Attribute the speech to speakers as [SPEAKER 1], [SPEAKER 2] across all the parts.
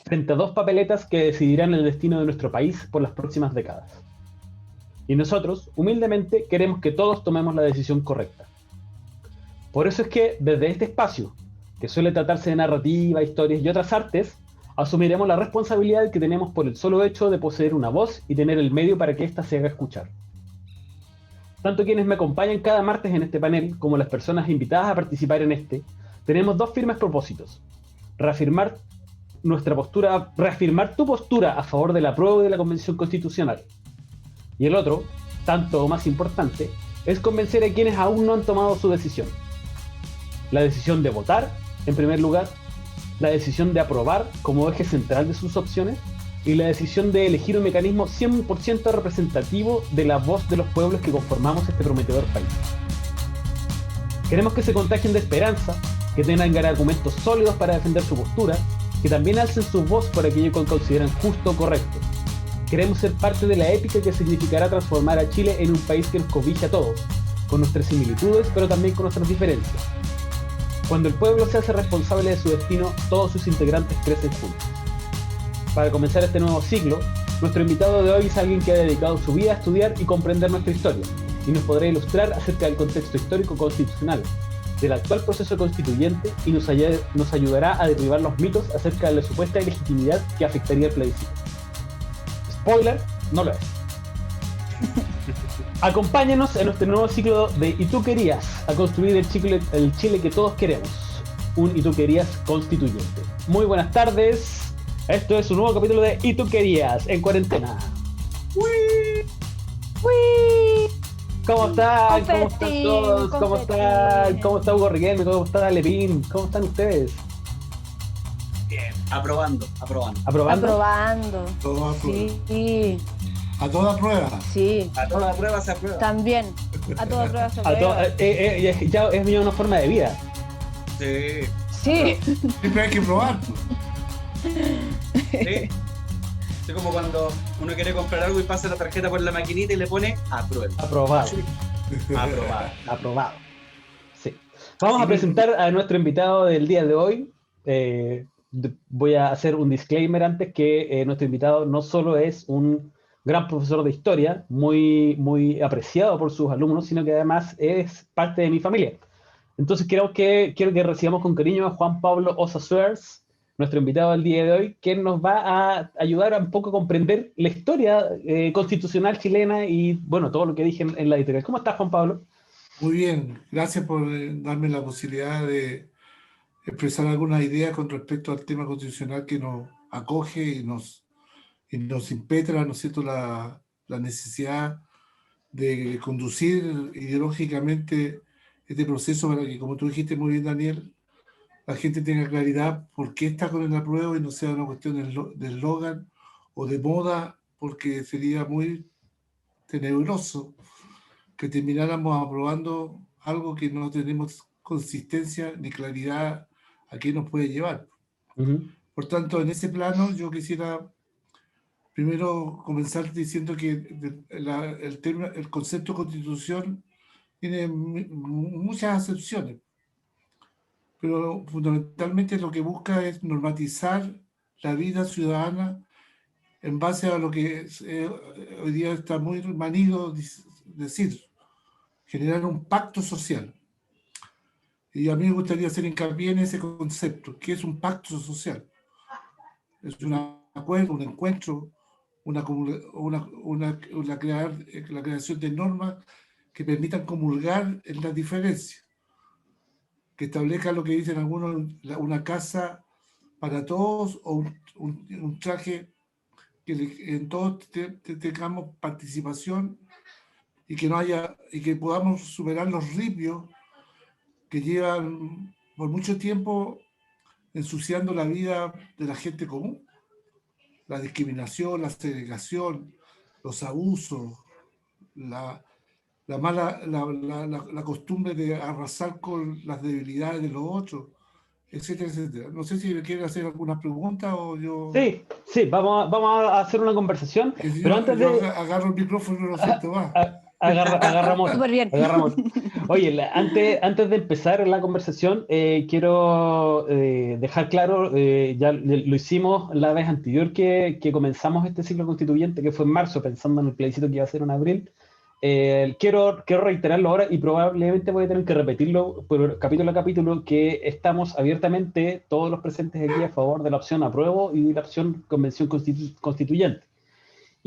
[SPEAKER 1] frente a dos papeletas que decidirán el destino de nuestro país por las próximas décadas. Y nosotros, humildemente, queremos que todos tomemos la decisión correcta. Por eso es que, desde este espacio, que suele tratarse de narrativa, historias y otras artes, asumiremos la responsabilidad que tenemos por el solo hecho de poseer una voz y tener el medio para que ésta se haga escuchar. Tanto quienes me acompañan cada martes en este panel, como las personas invitadas a participar en este, tenemos dos firmes propósitos: reafirmar tu postura a favor del apruebo de la Convención Constitucional. Y el otro, tanto o más importante, es convencer a quienes aún no han tomado su decisión. La decisión de votar, en primer lugar, la decisión de aprobar como eje central de sus opciones, y la decisión de elegir un mecanismo 100% representativo de la voz de los pueblos que conformamos este prometedor país. Queremos que se contagien de esperanza, que tengan argumentos sólidos para defender su postura, que también alcen su voz por aquello que consideran justo o correcto. Queremos ser parte de la épica que significará transformar a Chile en un país que nos cobije a todos, con nuestras similitudes, pero también con nuestras diferencias. Cuando el pueblo se hace responsable de su destino, todos sus integrantes crecen juntos. Para comenzar este nuevo ciclo, nuestro invitado de hoy es alguien que ha dedicado su vida a estudiar y comprender nuestra historia, y nos podrá ilustrar acerca del contexto histórico constitucional, del actual proceso constituyente, y nos ayudará a derribar los mitos acerca de la supuesta ilegitimidad que afectaría el plebiscito. Spoiler, no lo es. Acompáñanos en nuestro nuevo ciclo de ¿Y tú querías? A construir el Chile que todos queremos. Un ¿Y tú querías? Constituyente. Muy buenas tardes. Esto es un nuevo capítulo de ¿Y tú querías? En cuarentena.
[SPEAKER 2] ¡Uy!
[SPEAKER 1] ¡Uy! ¿Cómo están? ¿Cómo están todos? ¿Cómo están? ¿Cómo está Hugo Riquelme? ¿Cómo está Lepín? ¿Cómo están ustedes?
[SPEAKER 2] Bien, aprobando.
[SPEAKER 1] ¿Aprobando?
[SPEAKER 3] Todo
[SPEAKER 4] Sí.
[SPEAKER 3] a toda prueba.
[SPEAKER 4] Sí.
[SPEAKER 2] A toda prueba se aprueba.
[SPEAKER 4] También. A toda prueba se aprueba.
[SPEAKER 1] Ya es mi una forma de vida.
[SPEAKER 2] Sí.
[SPEAKER 4] Sí.
[SPEAKER 3] Siempre hay que probar.
[SPEAKER 2] Sí. Es como cuando uno quiere comprar algo y pasa la tarjeta por la maquinita y le pone aprueba.
[SPEAKER 1] Aprobado. Aprobado. Sí. Vamos a presentar a nuestro invitado del día de hoy. Voy a hacer un disclaimer antes, que nuestro invitado no solo es un gran profesor de historia, muy apreciado por sus alumnos, sino que además es parte de mi familia. Entonces quiero que recibamos con cariño a Juan Pablo Ossa Suers, nuestro invitado del día de hoy, que nos va a ayudar a un poco a comprender la historia constitucional chilena y, bueno, todo lo que dije en la editorial. ¿Cómo estás, Juan Pablo?
[SPEAKER 3] Muy bien, gracias por darme la posibilidad de expresar algunas ideas con respecto al tema constitucional que nos acoge y nos impetra, ¿no es cierto?, la necesidad de conducir ideológicamente este proceso para que, como tú dijiste muy bien, Daniel, la gente tenga claridad por qué está con el apruebo y no sea una cuestión de eslogan o de moda, porque sería muy tenebroso que termináramos aprobando algo que no tenemos consistencia ni claridad a qué nos puede llevar.
[SPEAKER 1] Uh-huh.
[SPEAKER 3] Por tanto, en ese plano yo quisiera primero comenzar diciendo que el concepto de constitución tiene muchas acepciones, pero fundamentalmente lo que busca es normatizar la vida ciudadana en base a lo que hoy día está muy manido decir, generar un pacto social. Y a mí me gustaría hacer hincapié en ese concepto. ¿Qué es un pacto social? Es un acuerdo, un encuentro, la creación de normas que permitan comulgar en las diferencias, que establezca lo que dicen algunos, una casa para todos o un traje que en todos tengamos participación y que podamos superar los ripios que llevan por mucho tiempo ensuciando la vida de la gente común. La discriminación, la segregación, los abusos, la costumbre de arrasar con las debilidades de los otros, etcétera, etcétera. No sé si me quieren hacer alguna pregunta o yo...
[SPEAKER 1] Sí, vamos a hacer una conversación, pero antes
[SPEAKER 3] yo agarro el micrófono y lo siento más.
[SPEAKER 1] Agarramos.
[SPEAKER 4] Súper bien.
[SPEAKER 1] Agarramos. Oye, antes de empezar la conversación, quiero dejar claro, ya lo hicimos la vez anterior que comenzamos este ciclo constituyente, que fue en marzo, pensando en el plebiscito que iba a ser en abril. Quiero reiterarlo ahora y probablemente voy a tener que repetirlo por capítulo a capítulo, que estamos abiertamente, todos los presentes aquí, a favor de la opción apruebo y de la opción convención constituyente.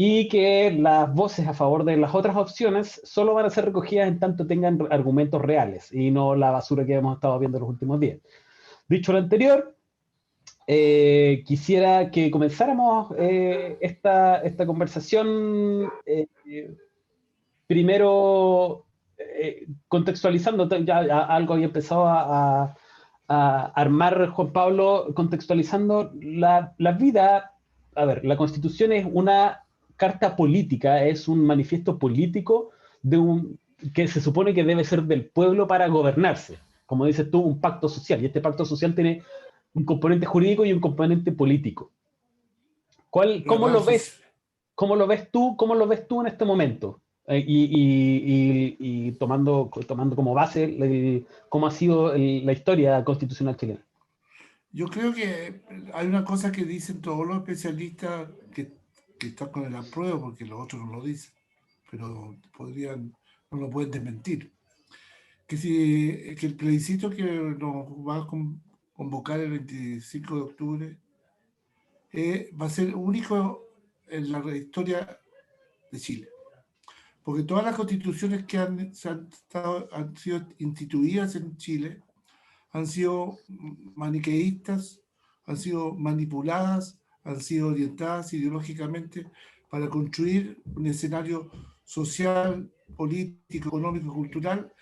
[SPEAKER 1] Y que las voces a favor de las otras opciones solo van a ser recogidas en tanto tengan argumentos reales y no la basura que hemos estado viendo los últimos días. Dicho lo anterior, quisiera que comenzáramos esta conversación primero contextualizando, ya algo había empezado a armar Juan Pablo, contextualizando la vida. A ver, la Constitución es una carta política, es un manifiesto político que se supone que debe ser del pueblo para gobernarse. Como dices tú, un pacto social, y este pacto social tiene un componente jurídico y un componente político. ¿Cómo lo ves? ¿Cómo lo ves tú? ¿Cómo lo ves tú en este momento? Y tomando como base cómo ha sido la historia constitucional chilena.
[SPEAKER 3] Yo creo que hay una cosa que dicen todos los especialistas que están con el apruebo, porque los otros no lo dicen, pero no lo pueden desmentir. Que el plebiscito que nos va a convocar el 25 de octubre va a ser único en la historia de Chile. Porque todas las constituciones que han sido instituidas en Chile han sido maniqueístas, han sido manipuladas, han sido orientadas ideológicamente para construir un escenario social, político, económico y cultural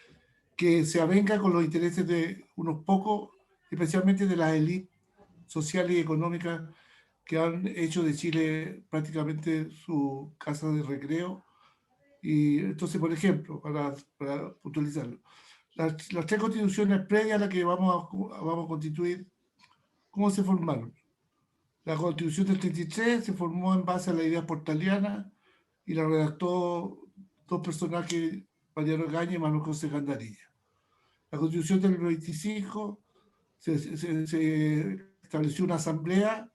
[SPEAKER 3] que se avenga con los intereses de unos pocos, especialmente de las élites sociales y económicas que han hecho de Chile prácticamente su casa de recreo. Y entonces, por ejemplo, para puntualizarlo, las tres constituciones previas a las que vamos a constituir, ¿cómo se formaron? La Constitución del 33 se formó en base a la idea portaliana y la redactó dos personajes, Mariano Gaña y Manuel José Gandarilla. La Constitución del 25 se estableció una asamblea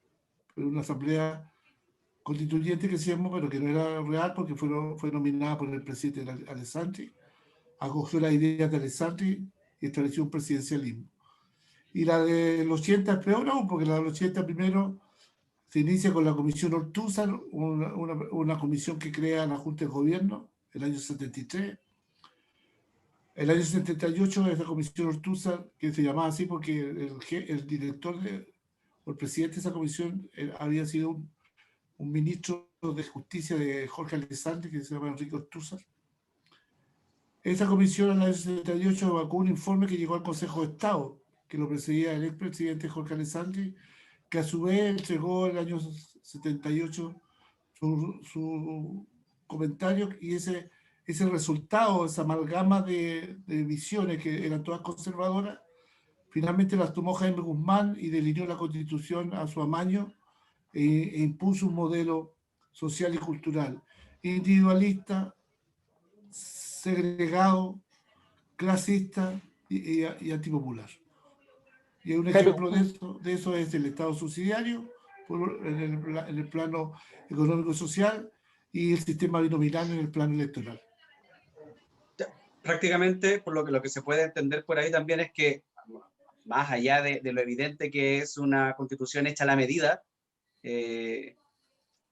[SPEAKER 3] constituyente que se llamó, pero que no era real porque fue nominada por el presidente Alessandri, acogió la idea de Alessandri y estableció un presidencialismo. Y la del 80 es peor aún, porque la del 80 primero se inicia con la Comisión Ortúzar, una comisión que crea la Junta de Gobierno, el año 73. El año 78, esa Comisión Ortúzar, que se llamaba así porque el director o el presidente de esa comisión había sido un ministro de Justicia de Jorge Alessandri, que se llama Enrique Ortúzar. Esa comisión en el año 78 evacuó un informe que llegó al Consejo de Estado, que lo presidía el expresidente Jorge Alessandri, que a su vez entregó en el año 78 su comentario, y ese resultado, esa amalgama de visiones que eran todas conservadoras, finalmente las tomó Jaime Guzmán y delineó la Constitución a su amaño e impuso un modelo social y cultural individualista, segregado, clasista y antipopular. Y un ejemplo de eso es el Estado subsidiario en el plano económico y social, y el sistema binominal en el plano electoral.
[SPEAKER 2] Prácticamente, por lo que se puede entender por ahí también es que, más allá de lo evidente que es una constitución hecha a la medida,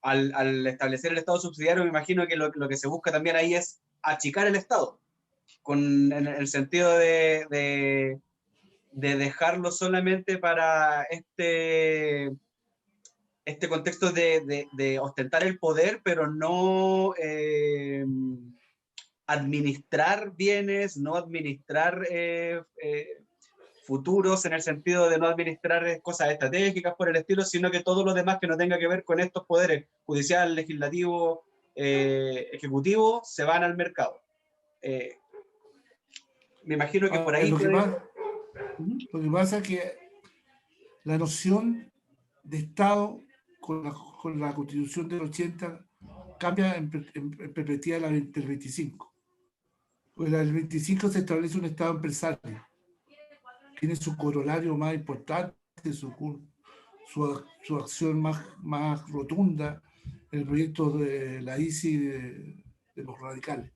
[SPEAKER 2] al establecer el Estado subsidiario, me imagino que lo que se busca también ahí es achicar el Estado, en el sentido de dejarlo solamente para este contexto de ostentar el poder, pero no administrar bienes, no administrar futuros, en el sentido de no administrar cosas estratégicas por el estilo, sino que todo lo demás que no tenga que ver con estos poderes, judicial, legislativo, ejecutivo, se van al mercado. Me imagino que por ahí...
[SPEAKER 3] Lo que pasa es que la noción de Estado con la Constitución del 80 cambia en perspectiva del 25. Pues el 25 se establece un Estado empresario. Tiene su corolario más importante, su acción más rotunda, el proyecto de la ICI de los radicales.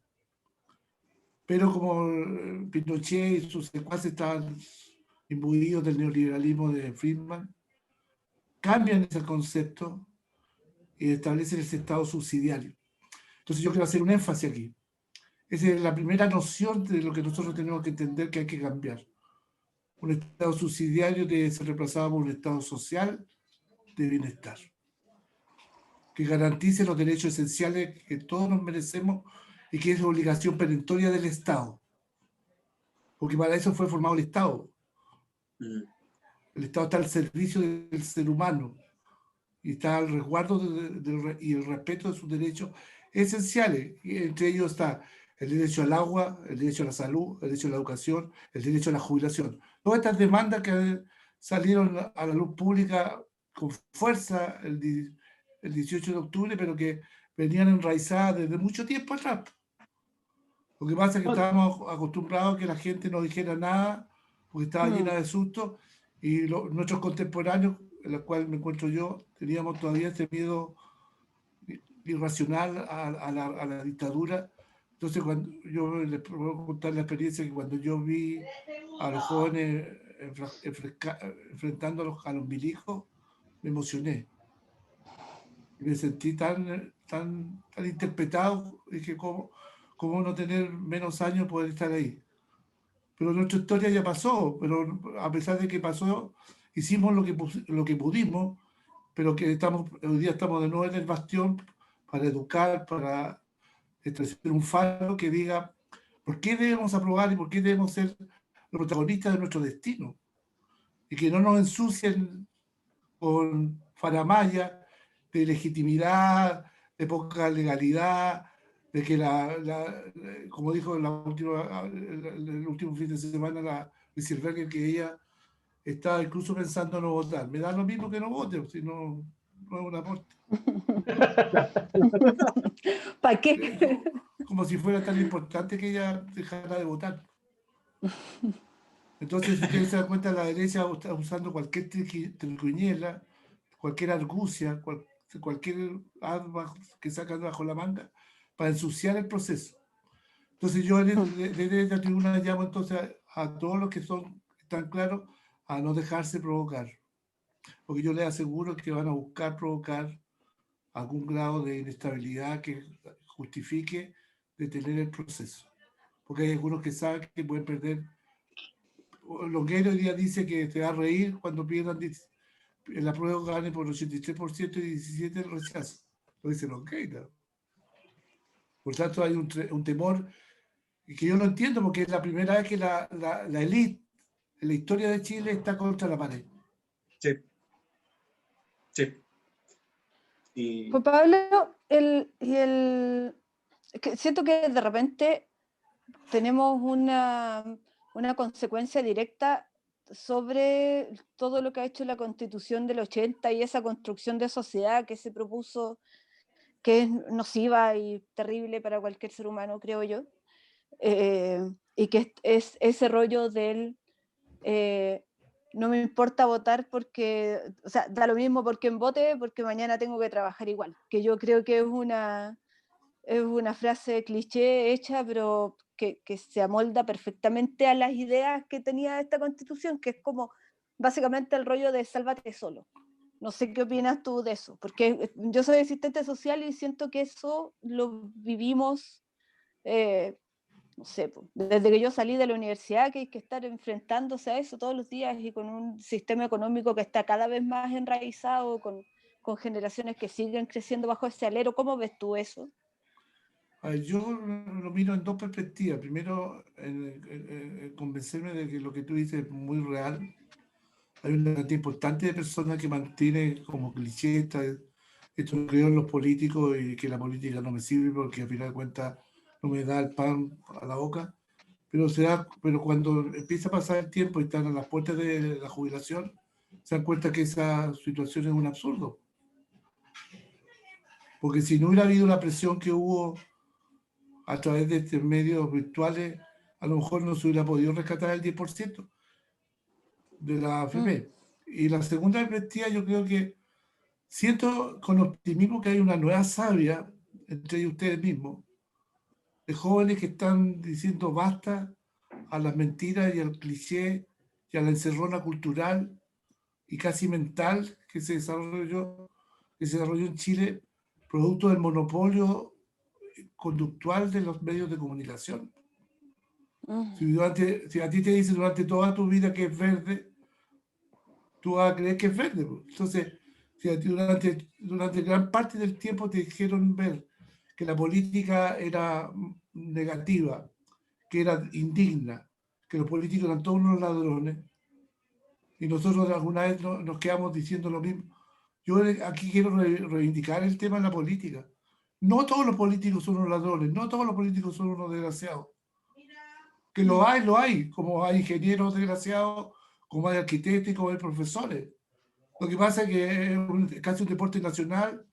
[SPEAKER 3] Pero como Pinochet y sus secuaces estaban imbuidos del neoliberalismo de Friedman, cambian ese concepto y establecen ese Estado subsidiario. Entonces yo quiero hacer un énfasis aquí. Esa es la primera noción de lo que nosotros tenemos que entender que hay que cambiar. Un Estado subsidiario debe ser reemplazado por un Estado social de bienestar, que garantice los derechos esenciales que todos nos merecemos y que es obligación perentoria del Estado. Porque para eso fue formado el Estado. El Estado está al servicio del ser humano y está al resguardo y el respeto de sus derechos esenciales. Y entre ellos está el derecho al agua, el derecho a la salud, el derecho a la educación, el derecho a la jubilación. Todas estas demandas que salieron a la luz pública con fuerza el 18 de octubre, pero que venían enraizadas desde mucho tiempo atrás. Lo que pasa es que estábamos acostumbrados a que la gente no dijera nada, porque estaba llena de susto, y nuestros contemporáneos, en los cuales me encuentro yo, teníamos todavía ese miedo irracional a la dictadura. Entonces, cuando yo les puedo contar la experiencia que cuando yo vi a los jóvenes enfrentando a los milicos, me emocioné. Y me sentí tan interpretado, dije, ¿cómo no tener menos años poder estar ahí? Pero nuestra historia ya pasó, pero a pesar de que pasó, hicimos lo que pudimos, pero que hoy día estamos de nuevo en el bastión para educar, para establecer un faro que diga por qué debemos aprobar y por qué debemos ser los protagonistas de nuestro destino. Y que no nos ensucien con faramaya de legitimidad, de poca legalidad, de que como dijo el último fin de semana la Silverger, que ella estaba incluso pensando no votar. Me da lo mismo que no vote, si no es un aporte.
[SPEAKER 4] ¿Para qué?
[SPEAKER 3] Como si fuera tan importante que ella dejara de votar. Entonces, si ustedes se dan cuenta, la derecha está usando cualquier triquiñuela, cualquier argucia, cualquier arma que sacan bajo la manga para ensuciar el proceso. Entonces yo desde esta tribuna llamo entonces a todos los que están claros a no dejarse provocar, porque yo les aseguro que van a buscar provocar algún grado de inestabilidad que justifique detener el proceso, porque hay algunos que saben que pueden perder. Longueira hoy día dice que te va a reír cuando pierdan la prueba gane por 83% y 17% el rechazo. Lo dice Longueira. Por tanto, hay un temor que yo no entiendo, porque es la primera vez que la élite en la historia de Chile está contra la pared.
[SPEAKER 2] Sí. Sí. Y...
[SPEAKER 4] Pues Pablo, siento que de repente tenemos una consecuencia directa sobre todo lo que ha hecho la Constitución del 80 y esa construcción de sociedad que se propuso, que es nociva y terrible para cualquier ser humano, creo yo, y que es ese rollo del no me importa votar porque, o sea, da lo mismo por quién vote, porque mañana tengo que trabajar igual, que yo creo que es una frase cliché hecha, pero que se amolda perfectamente a las ideas que tenía esta Constitución, que es como básicamente el rollo de sálvate solo. No sé qué opinas tú de eso, porque yo soy asistente social y siento que eso lo vivimos, no sé, desde que yo salí de la universidad, que hay que estar enfrentándose a eso todos los días y con un sistema económico que está cada vez más enraizado, con generaciones que siguen creciendo bajo ese alero. ¿Cómo ves tú eso?
[SPEAKER 3] Yo lo miro en dos perspectivas. Primero, en convencerme de que lo que tú dices es muy real. Hay una cantidad importante de personas que mantiene como cliché esto lo creo en los políticos y que la política no me sirve porque al final de cuentas no me da el pan a la boca. Pero cuando empieza a pasar el tiempo y están a las puertas de la jubilación, se dan cuenta que esa situación es un absurdo. Porque si no hubiera habido la presión que hubo a través de estos medios virtuales, a lo mejor no se hubiera podido rescatar el 10% de la AFP. Y la segunda perspectiva, yo creo que siento con optimismo que hay una nueva savia entre ustedes mismos, de jóvenes que están diciendo basta a las mentiras y al cliché y a la encerrona cultural y casi mental que se desarrolló en Chile, producto del monopolio conductual de los medios de comunicación. Si a ti te dicen durante toda tu vida que es verde, tú vas a creer que es verde. Entonces, si a ti durante gran parte del tiempo te dijeron ver que la política era negativa, que era indigna, que los políticos eran todos unos ladrones, y nosotros alguna vez nos quedamos diciendo lo mismo. Yo aquí quiero reivindicar el tema de la política. No todos los políticos son unos ladrones, no todos los políticos son unos desgraciados. Que lo hay, como hay ingenieros desgraciados, como hay arquitectos y como hay profesores. Lo que pasa es que es casi un deporte nacional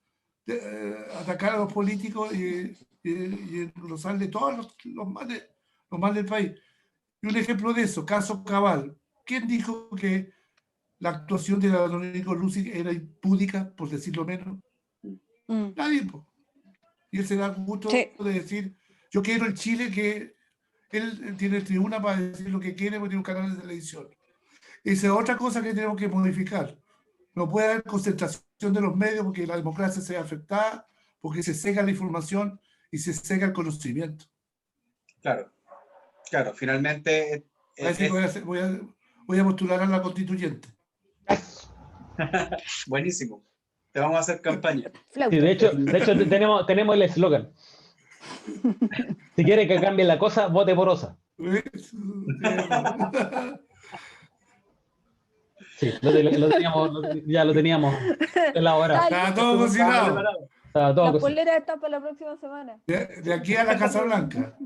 [SPEAKER 3] atacar a los políticos y engrosarle todos los males del país. Y un ejemplo de eso, caso Cabal. ¿Quién dijo que la actuación de la Domenico Lucy era impúdica, por decirlo menos? Nadie. Y él se da gusto de decir, yo quiero el Chile que él tiene tribuna para decir lo que quiere porque tiene un canal de televisión. Esa es otra cosa que tenemos que modificar. No puede haber concentración de los medios porque la democracia se ve afectada, porque se cega la información y se cega el conocimiento.
[SPEAKER 2] Claro, finalmente...
[SPEAKER 3] voy a postular a la constituyente.
[SPEAKER 2] Buenísimo. Te vamos a hacer campaña.
[SPEAKER 1] Sí, de hecho tenemos el eslogan. Si quiere que cambie la cosa, vote por Osa. Sí, ya lo teníamos elaborado.
[SPEAKER 3] Estaba todo cocinado.
[SPEAKER 4] La polera está para la próxima semana.
[SPEAKER 3] De aquí a la Casa Blanca.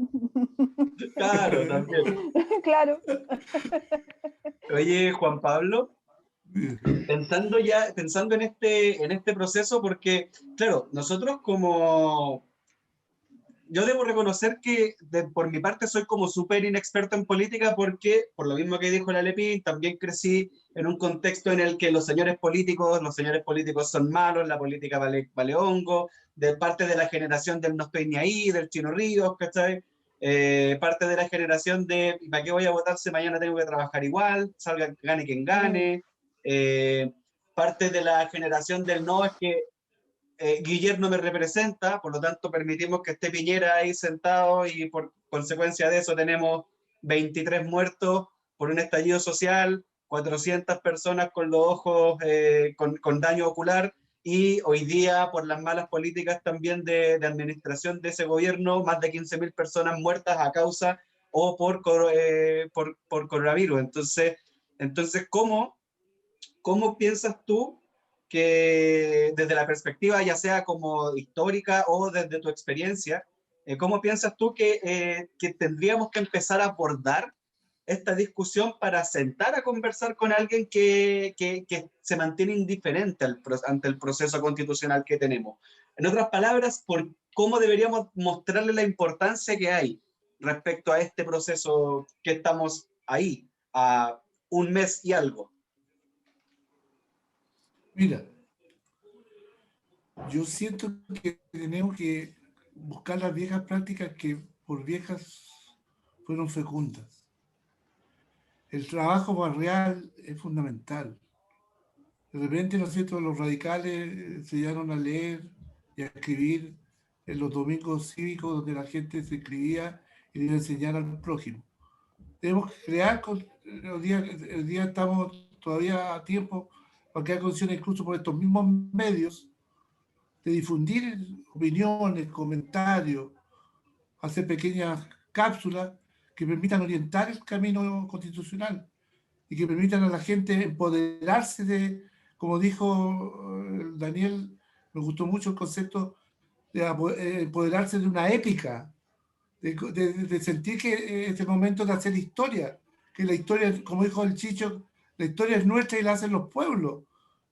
[SPEAKER 2] Claro, también.
[SPEAKER 4] Claro.
[SPEAKER 2] Oye, Juan Pablo, pensando en este proceso, porque, claro, nosotros yo debo reconocer que por mi parte soy como súper inexperto en política porque, por lo mismo que dijo la Lepín, también crecí en un contexto en el que los señores políticos son malos, la política vale hongo, de parte de la generación del no estoy ni ahí, del Chino Ríos, ¿cachai? Parte de la generación de ¿para qué voy a votar si mañana tengo que trabajar igual? Salga, gane quien gane. Parte de la generación del no, es que Guillermo me representa, por lo tanto permitimos que esté Piñera ahí sentado y por consecuencia de eso tenemos 23 muertos por un estallido social, 400 personas con los ojos con daño ocular, y hoy día por las malas políticas también de administración de ese gobierno, más de 15.000 personas muertas a causa o por coronavirus. Entonces ¿cómo piensas tú que desde la perspectiva ya sea como histórica o desde tu experiencia, cómo piensas tú que tendríamos que empezar a abordar esta discusión para sentar a conversar con alguien que se mantiene indiferente ante el proceso constitucional que tenemos? En otras palabras, ¿cómo deberíamos mostrarle la importancia que hay respecto a este proceso que estamos ahí, a un mes y algo?
[SPEAKER 3] Mira, yo siento que tenemos que buscar las viejas prácticas que por viejas fueron fecundas. El trabajo barrial es fundamental. De repente, ¿no es cierto?, los radicales se llegaron a leer y a escribir en los domingos cívicos donde la gente se escribía y le iba a enseñar al prójimo. Debemos crear, el día estamos todavía a tiempo para crear condiciones incluso por estos mismos medios de difundir opiniones, comentarios, hacer pequeñas cápsulas que permitan orientar el camino constitucional y que permitan a la gente empoderarse de, como dijo Daniel, me gustó mucho el concepto de empoderarse de una épica, de sentir que es el momento de hacer historia, que la historia, como dijo el Chicho, la historia es nuestra y la hacen los pueblos,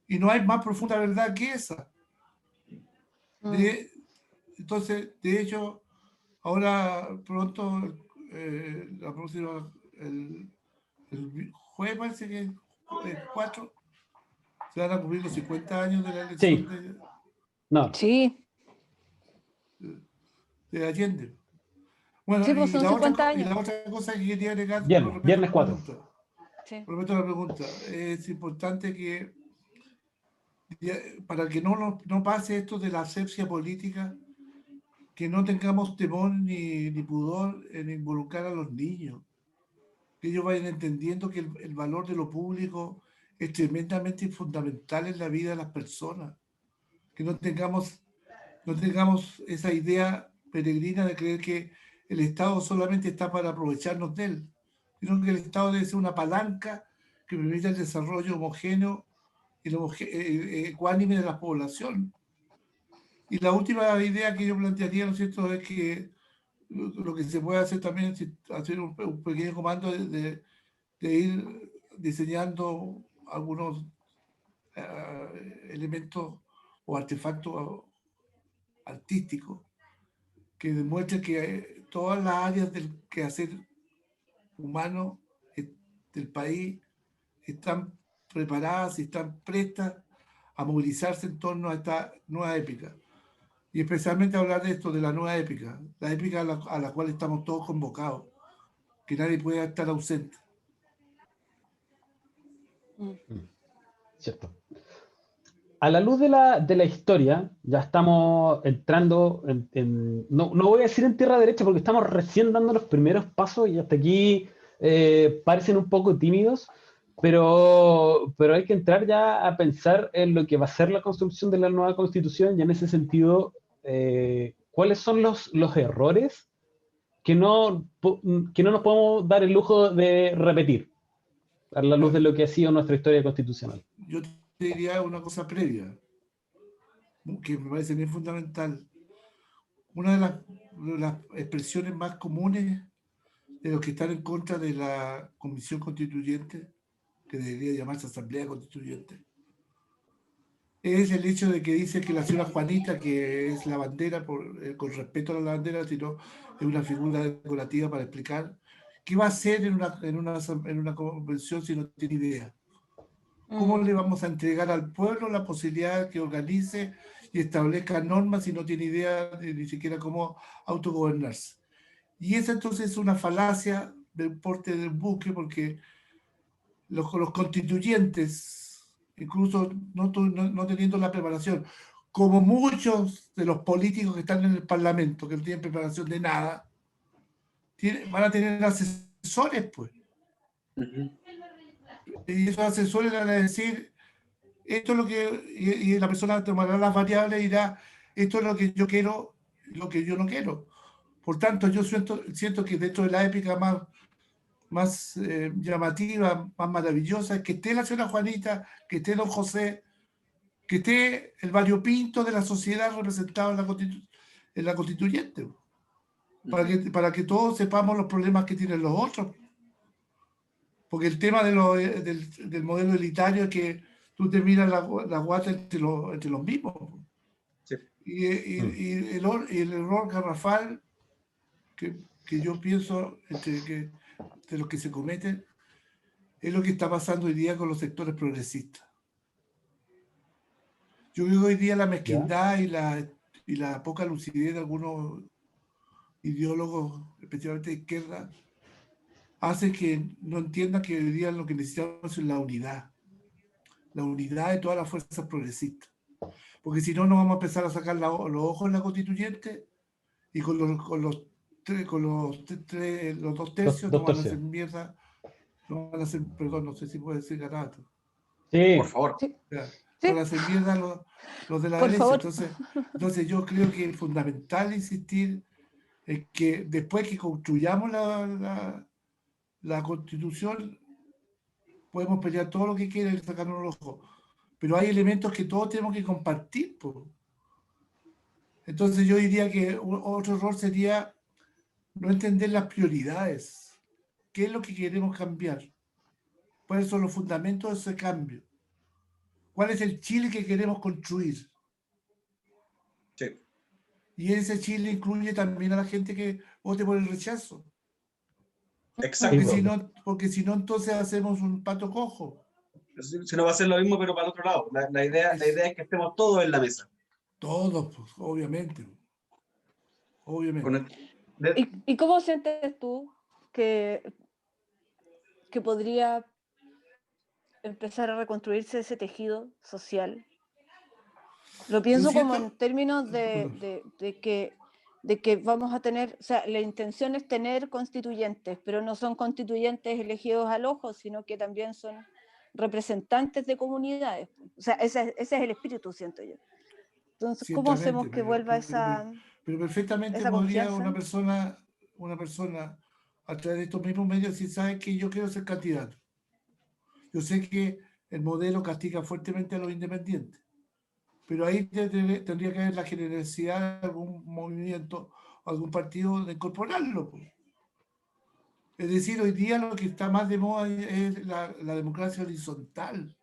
[SPEAKER 3] y no hay más profunda verdad que esa. Entonces, de hecho, Ahora, pronto, la próxima, el jueves parece que el 4, se van a cumplir los 50 años de la elección
[SPEAKER 1] Sí, no,
[SPEAKER 4] Sí,
[SPEAKER 3] de Allende. Bueno,
[SPEAKER 4] sí, pues son 50
[SPEAKER 3] y
[SPEAKER 4] años.
[SPEAKER 3] la otra cosa que quería agregar con
[SPEAKER 1] viernes,
[SPEAKER 3] respecto a
[SPEAKER 1] viernes
[SPEAKER 3] la
[SPEAKER 1] 4.
[SPEAKER 3] pregunta,
[SPEAKER 4] Sí.
[SPEAKER 3] con respecto a la pregunta, es importante que para que no pase esto de la asepsia política, que no tengamos temor ni pudor en involucrar a los niños, que ellos vayan entendiendo que el valor de lo público es tremendamente fundamental en la vida de las personas, que no tengamos esa idea peregrina de creer que el Estado solamente está para aprovecharnos de él, sino que el Estado debe ser una palanca que permita el desarrollo homogéneo y ecuánime de la población. Y la última idea que yo plantearía, ¿no es cierto?, es que lo que se puede hacer también es hacer un pequeño comando de ir diseñando algunos elementos o artefactos artísticos que demuestren que todas las áreas del quehacer humano del país están preparadas y están prestas a movilizarse en torno a esta nueva épica. Y especialmente hablar de esto, de la nueva épica, la épica a la cual estamos todos convocados, que nadie pueda estar ausente.
[SPEAKER 1] Cierto. A la luz de la historia, ya estamos entrando no voy a decir en tierra derecha porque estamos recién dando los primeros pasos y hasta aquí parecen un poco tímidos, pero hay que entrar ya a pensar en lo que va a ser la construcción de la nueva constitución y en ese sentido, ¿cuáles son los errores que que no nos podemos dar el lujo de repetir a la luz de lo que ha sido nuestra historia constitucional?
[SPEAKER 3] Yo te diría una cosa previa, que me parece bien fundamental. Una de las expresiones más comunes de los que están en contra de la Comisión Constituyente, que debería llamarse Asamblea Constituyente, es el hecho de que dice que la señora Juanita, que es la bandera, con respeto a la bandera, sino es una figura decorativa para explicar qué va a hacer en una convención si no tiene idea. ¿Cómo le vamos a entregar al pueblo la posibilidad que organice y establezca normas si no tiene idea de ni siquiera cómo autogobernarse? Y esa entonces es una falacia del porte del buque, porque los constituyentes, incluso no teniendo la preparación, como muchos de los políticos que están en el Parlamento, que no tienen preparación de nada, van a tener asesores, pues. Y esos asesores van a decir, esto es lo que, y la persona tomará las variables y dirá, esto es lo que yo quiero, lo que yo no quiero. Por tanto, yo siento que dentro de la épica más llamativa, más maravillosa, que esté la señora Juanita, que esté don José, que esté el variopinto de la sociedad representado en la constituyente, para que todos sepamos los problemas que tienen los otros. Porque el tema del modelo elitario es que tú te miras la guata entre los mismos.
[SPEAKER 2] Sí.
[SPEAKER 3] Y el error garrafal que yo pienso de los que se cometen es lo que está pasando hoy día con los sectores progresistas. Yo creo que hoy día la
[SPEAKER 1] ¿Ya?
[SPEAKER 3] mezquindad y la poca lucidez de algunos ideólogos, especialmente de izquierda, hace que no entiendan que hoy día lo que necesitamos es la unidad de todas las fuerzas progresistas. Porque si no, nos vamos a empezar a sacar los ojos en la constituyente y con los 2 tercios
[SPEAKER 1] Dos
[SPEAKER 3] no van a hacer
[SPEAKER 1] tercios.
[SPEAKER 3] mierda, no van a hacer, perdón, no sé si puede decir garato.
[SPEAKER 2] Por
[SPEAKER 1] Sí,
[SPEAKER 2] favor.
[SPEAKER 4] Sí,
[SPEAKER 3] No van a hacer mierda los de la
[SPEAKER 4] por
[SPEAKER 3] derecha.
[SPEAKER 4] favor.
[SPEAKER 3] Entonces yo creo que es fundamental insistir en que después que construyamos la constitución, podemos pelear todo lo que quieran y sacarnos los ojos. Pero hay elementos que todos tenemos que compartir, po. Entonces yo diría que otro error sería no entender las prioridades. ¿Qué es lo que queremos cambiar? ¿Cuáles son los fundamentos de ese cambio? ¿Cuál es el Chile que queremos construir?
[SPEAKER 2] Sí.
[SPEAKER 3] Y ese Chile incluye también a la gente que vote por el rechazo.
[SPEAKER 2] Exacto.
[SPEAKER 3] Porque si no, entonces hacemos un pato cojo.
[SPEAKER 2] Si no va a ser lo mismo, pero para el otro lado. La idea es que estemos todos en la mesa.
[SPEAKER 3] Todos, pues, obviamente. Obviamente.
[SPEAKER 4] ¿Y cómo sientes tú que podría empezar a reconstruirse ese tejido social? Lo pienso como en términos de que vamos a tener, o sea, la intención es tener constituyentes, pero no son constituyentes elegidos al ojo, sino que también son representantes de comunidades. O sea, ese es el espíritu, siento yo. Entonces, ¿cómo hacemos que vuelva
[SPEAKER 3] pero perfectamente
[SPEAKER 4] esa
[SPEAKER 3] podría
[SPEAKER 4] confianza?
[SPEAKER 3] una persona a través de estos mismos medios, si sabe que yo quiero ser candidato. Yo sé que el modelo castiga fuertemente a los independientes, pero ahí tendría que haber la generosidad de algún movimiento o algún partido de incorporarlo. Pues. Es decir, hoy día lo que está más de moda es la democracia horizontal.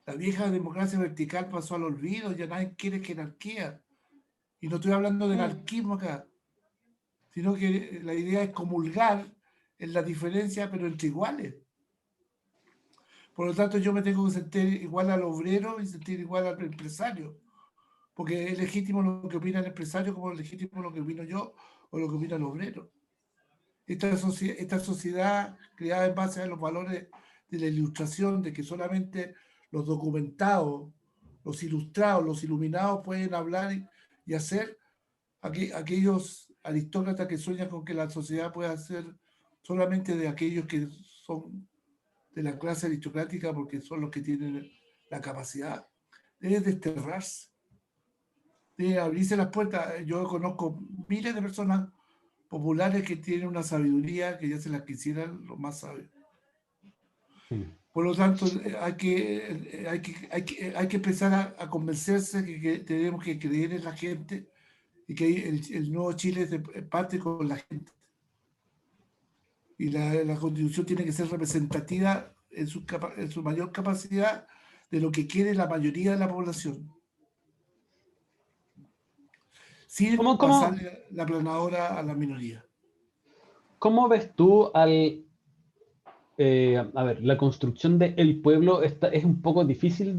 [SPEAKER 3] La vieja democracia vertical pasó al olvido, ya nadie quiere jerarquía. Y no estoy hablando de anarquismo acá, sino que la idea es comulgar en la diferencia, pero entre iguales. Por lo tanto, yo me tengo que sentir igual al obrero y sentir igual al empresario, porque es legítimo lo que opina el empresario como es legítimo lo que opino yo o lo que opina el obrero. Esta sociedad creada en base a los valores de la ilustración, de que solamente los documentados, los ilustrados, los iluminados pueden hablar y hacer, aquellos aristócratas que sueñan con que la sociedad pueda ser solamente de aquellos que son de la clase aristocrática porque son los que tienen la capacidad, debe desterrarse, debe abrirse las puertas. Yo conozco miles de personas populares que tienen una sabiduría que ya se las quisieran los más sabios. Por lo tanto, hay que empezar a convencerse que tenemos que creer en la gente y que el nuevo Chile parte con la gente. Y la Constitución tiene que ser representativa en su mayor capacidad de lo que quiere la mayoría de la población. Sin pasarle la planadora a la minoría.
[SPEAKER 1] ¿Cómo ves tú a ver, la construcción del pueblo es un poco difícil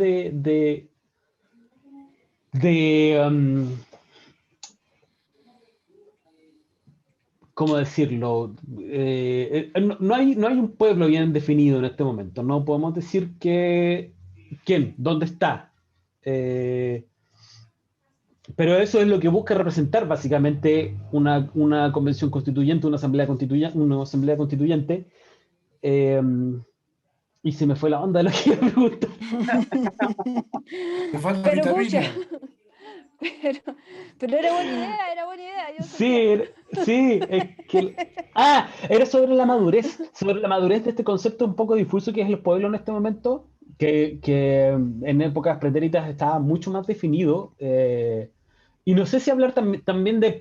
[SPEAKER 1] ¿cómo decirlo? No hay un pueblo bien definido en este momento. No podemos decir quién, dónde está. Pero eso es lo que busca representar básicamente una convención constituyente, una asamblea constituyente. Y se me fue la onda de lo que iba a preguntar.
[SPEAKER 3] Me falta vitamina.
[SPEAKER 4] Pero era buena idea.
[SPEAKER 1] Sí, es que... era sobre la madurez de este concepto un poco difuso que es el pueblo en este momento, que en épocas pretéritas estaba mucho más definido. Y no sé si hablar también de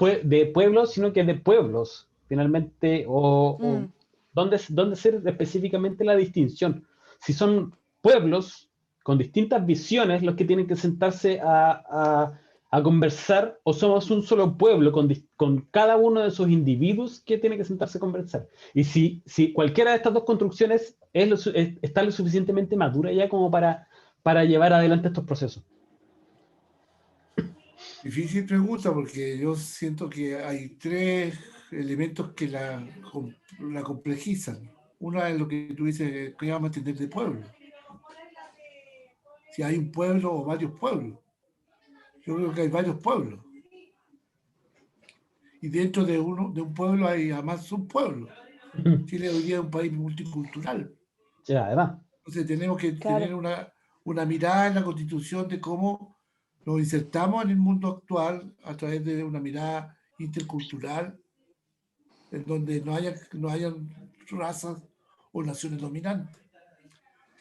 [SPEAKER 1] pueblos, sino que de pueblos, finalmente, o dónde ser específicamente la distinción. Si son pueblos con distintas visiones los que tienen que sentarse a conversar, o somos un solo pueblo con cada uno de esos individuos que tiene que sentarse a conversar. Y si cualquiera de estas dos construcciones está lo suficientemente madura ya como para llevar adelante estos procesos.
[SPEAKER 3] Difícil pregunta, porque yo siento que hay tres elementos que la complejizan. Una es lo que tú dices, que vamos a entender de pueblo. Si hay un pueblo o varios pueblos. Yo creo que hay varios pueblos. Y dentro de un pueblo hay además un pueblo. Chile hoy día es un país multicultural.
[SPEAKER 1] Ya, además.
[SPEAKER 3] Entonces tenemos que tener una mirada en la Constitución de cómo nos insertamos en el mundo actual a través de una mirada intercultural, en donde no hayan razas o naciones dominantes.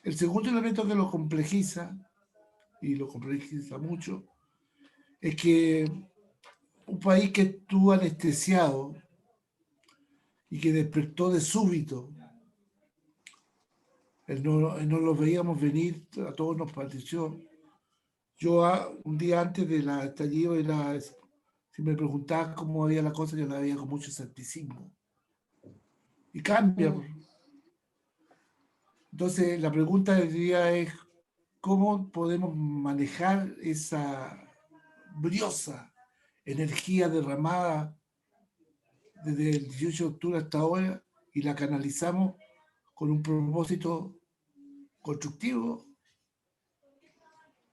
[SPEAKER 3] El segundo elemento que lo complejiza, y lo complejiza mucho, es que un país que estuvo anestesiado y que despertó de súbito, no lo veíamos venir, a todos nos pareció. Yo un día antes del estallido de la Si me preguntabas cómo veía la cosa, yo la veía con mucho escepticismo. Y cambia. Entonces, la pregunta del día es, ¿cómo podemos manejar esa briosa energía derramada desde el 18 de octubre hasta ahora y la canalizamos con un propósito constructivo,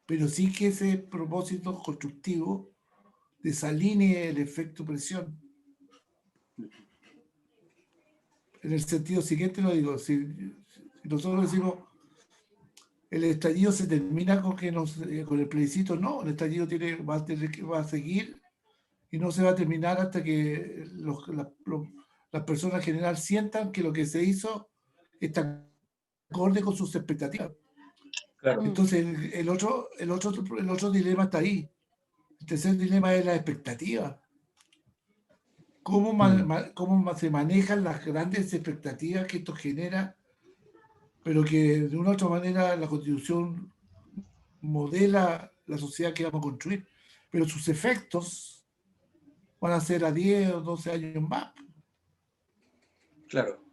[SPEAKER 3] pero sí que ese propósito constructivo desalinee el efecto presión? En el sentido siguiente lo digo, si nosotros decimos el estallido se termina con el plebiscito, no, el estallido va a seguir y no se va a terminar hasta que las personas en general sientan que lo que se hizo está acorde con sus expectativas.
[SPEAKER 2] Claro.
[SPEAKER 3] Entonces el otro dilema está ahí. El tercer dilema es la expectativa. ¿Cómo se manejan las grandes expectativas que esto genera, pero que de una u otra manera la Constitución modela la sociedad que vamos a construir? Pero sus efectos van a ser a 10 o 12 años más.
[SPEAKER 2] Claro.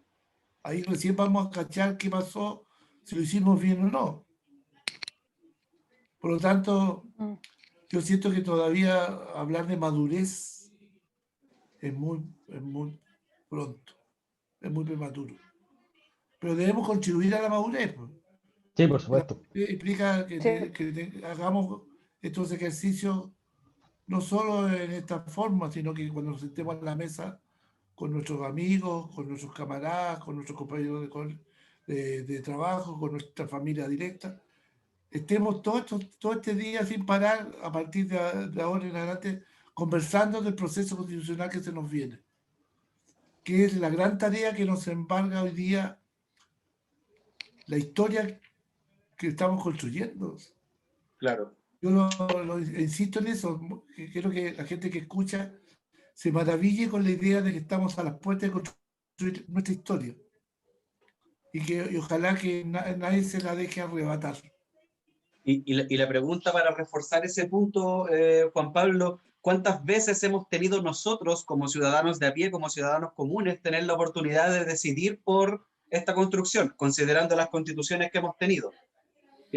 [SPEAKER 3] Ahí recién vamos a cachar qué pasó, si lo hicimos bien o no. Por lo tanto, yo siento que todavía hablar de madurez es muy pronto, es muy prematuro. Pero debemos contribuir a la madurez.
[SPEAKER 1] Sí, por supuesto.
[SPEAKER 3] Implica
[SPEAKER 4] Sí.
[SPEAKER 3] que hagamos estos ejercicios no solo en esta forma, sino que cuando nos sentemos en la mesa con nuestros amigos, con nuestros camaradas, con nuestros compañeros de trabajo, con nuestra familia directa, estemos todo este día sin parar, a partir de ahora en adelante, conversando del proceso constitucional que se nos viene, que es la gran tarea que nos embarga hoy día la historia que estamos construyendo.
[SPEAKER 2] Claro.
[SPEAKER 3] Yo insisto en eso, que quiero que la gente que escucha se maraville con la idea de que estamos a las puertas de construir nuestra historia y ojalá que nadie se la deje arrebatar.
[SPEAKER 2] Y la pregunta para reforzar ese punto, Juan Pablo, ¿cuántas veces hemos tenido nosotros como ciudadanos de a pie, como ciudadanos comunes, tener la oportunidad de decidir por esta construcción, considerando las constituciones que hemos tenido?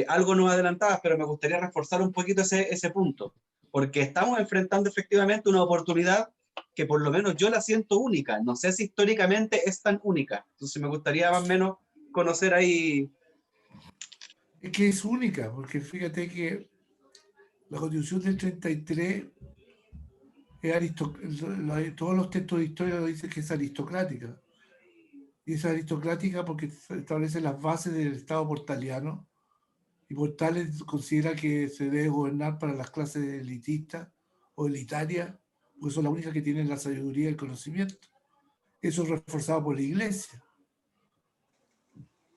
[SPEAKER 2] Algo nos adelantabas, pero me gustaría reforzar un poquito ese punto, porque estamos enfrentando efectivamente una oportunidad que por lo menos yo la siento única. No sé si históricamente es tan única. Entonces me gustaría más o menos conocer ahí.
[SPEAKER 3] Es que es única, porque fíjate que la Constitución del 33 todos los textos de historia lo dicen que es aristocrática. Y es aristocrática porque establece las bases del Estado portaliano, y Portales considera que se debe gobernar para las clases elitistas o elitarias, porque son las únicas que tienen la sabiduría y el conocimiento. Eso es reforzado por la Iglesia.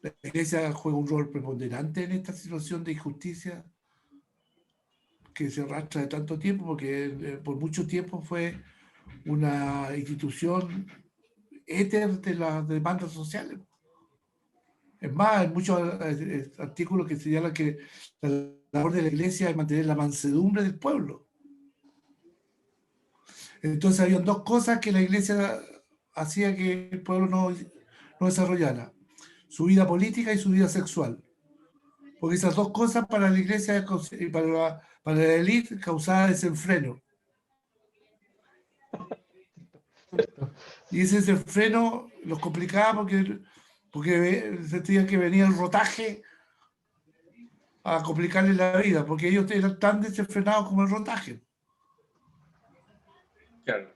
[SPEAKER 3] La Iglesia juega un rol preponderante en esta situación de injusticia que se arrastra de tanto tiempo, porque por mucho tiempo fue una institución éter de las demandas sociales. Es más, hay muchos artículos que señalan que la labor de la Iglesia es mantener la mansedumbre del pueblo. Entonces había dos cosas que la Iglesia hacía que el pueblo no desarrollara: su vida política y su vida sexual. Porque esas dos cosas para la Iglesia y para la élite causaban desenfreno. Y ese desenfreno los complicaba porque sentían que venía el rotaje a complicarles la vida, porque ellos eran tan desenfrenados como el rotaje.
[SPEAKER 2] Claro.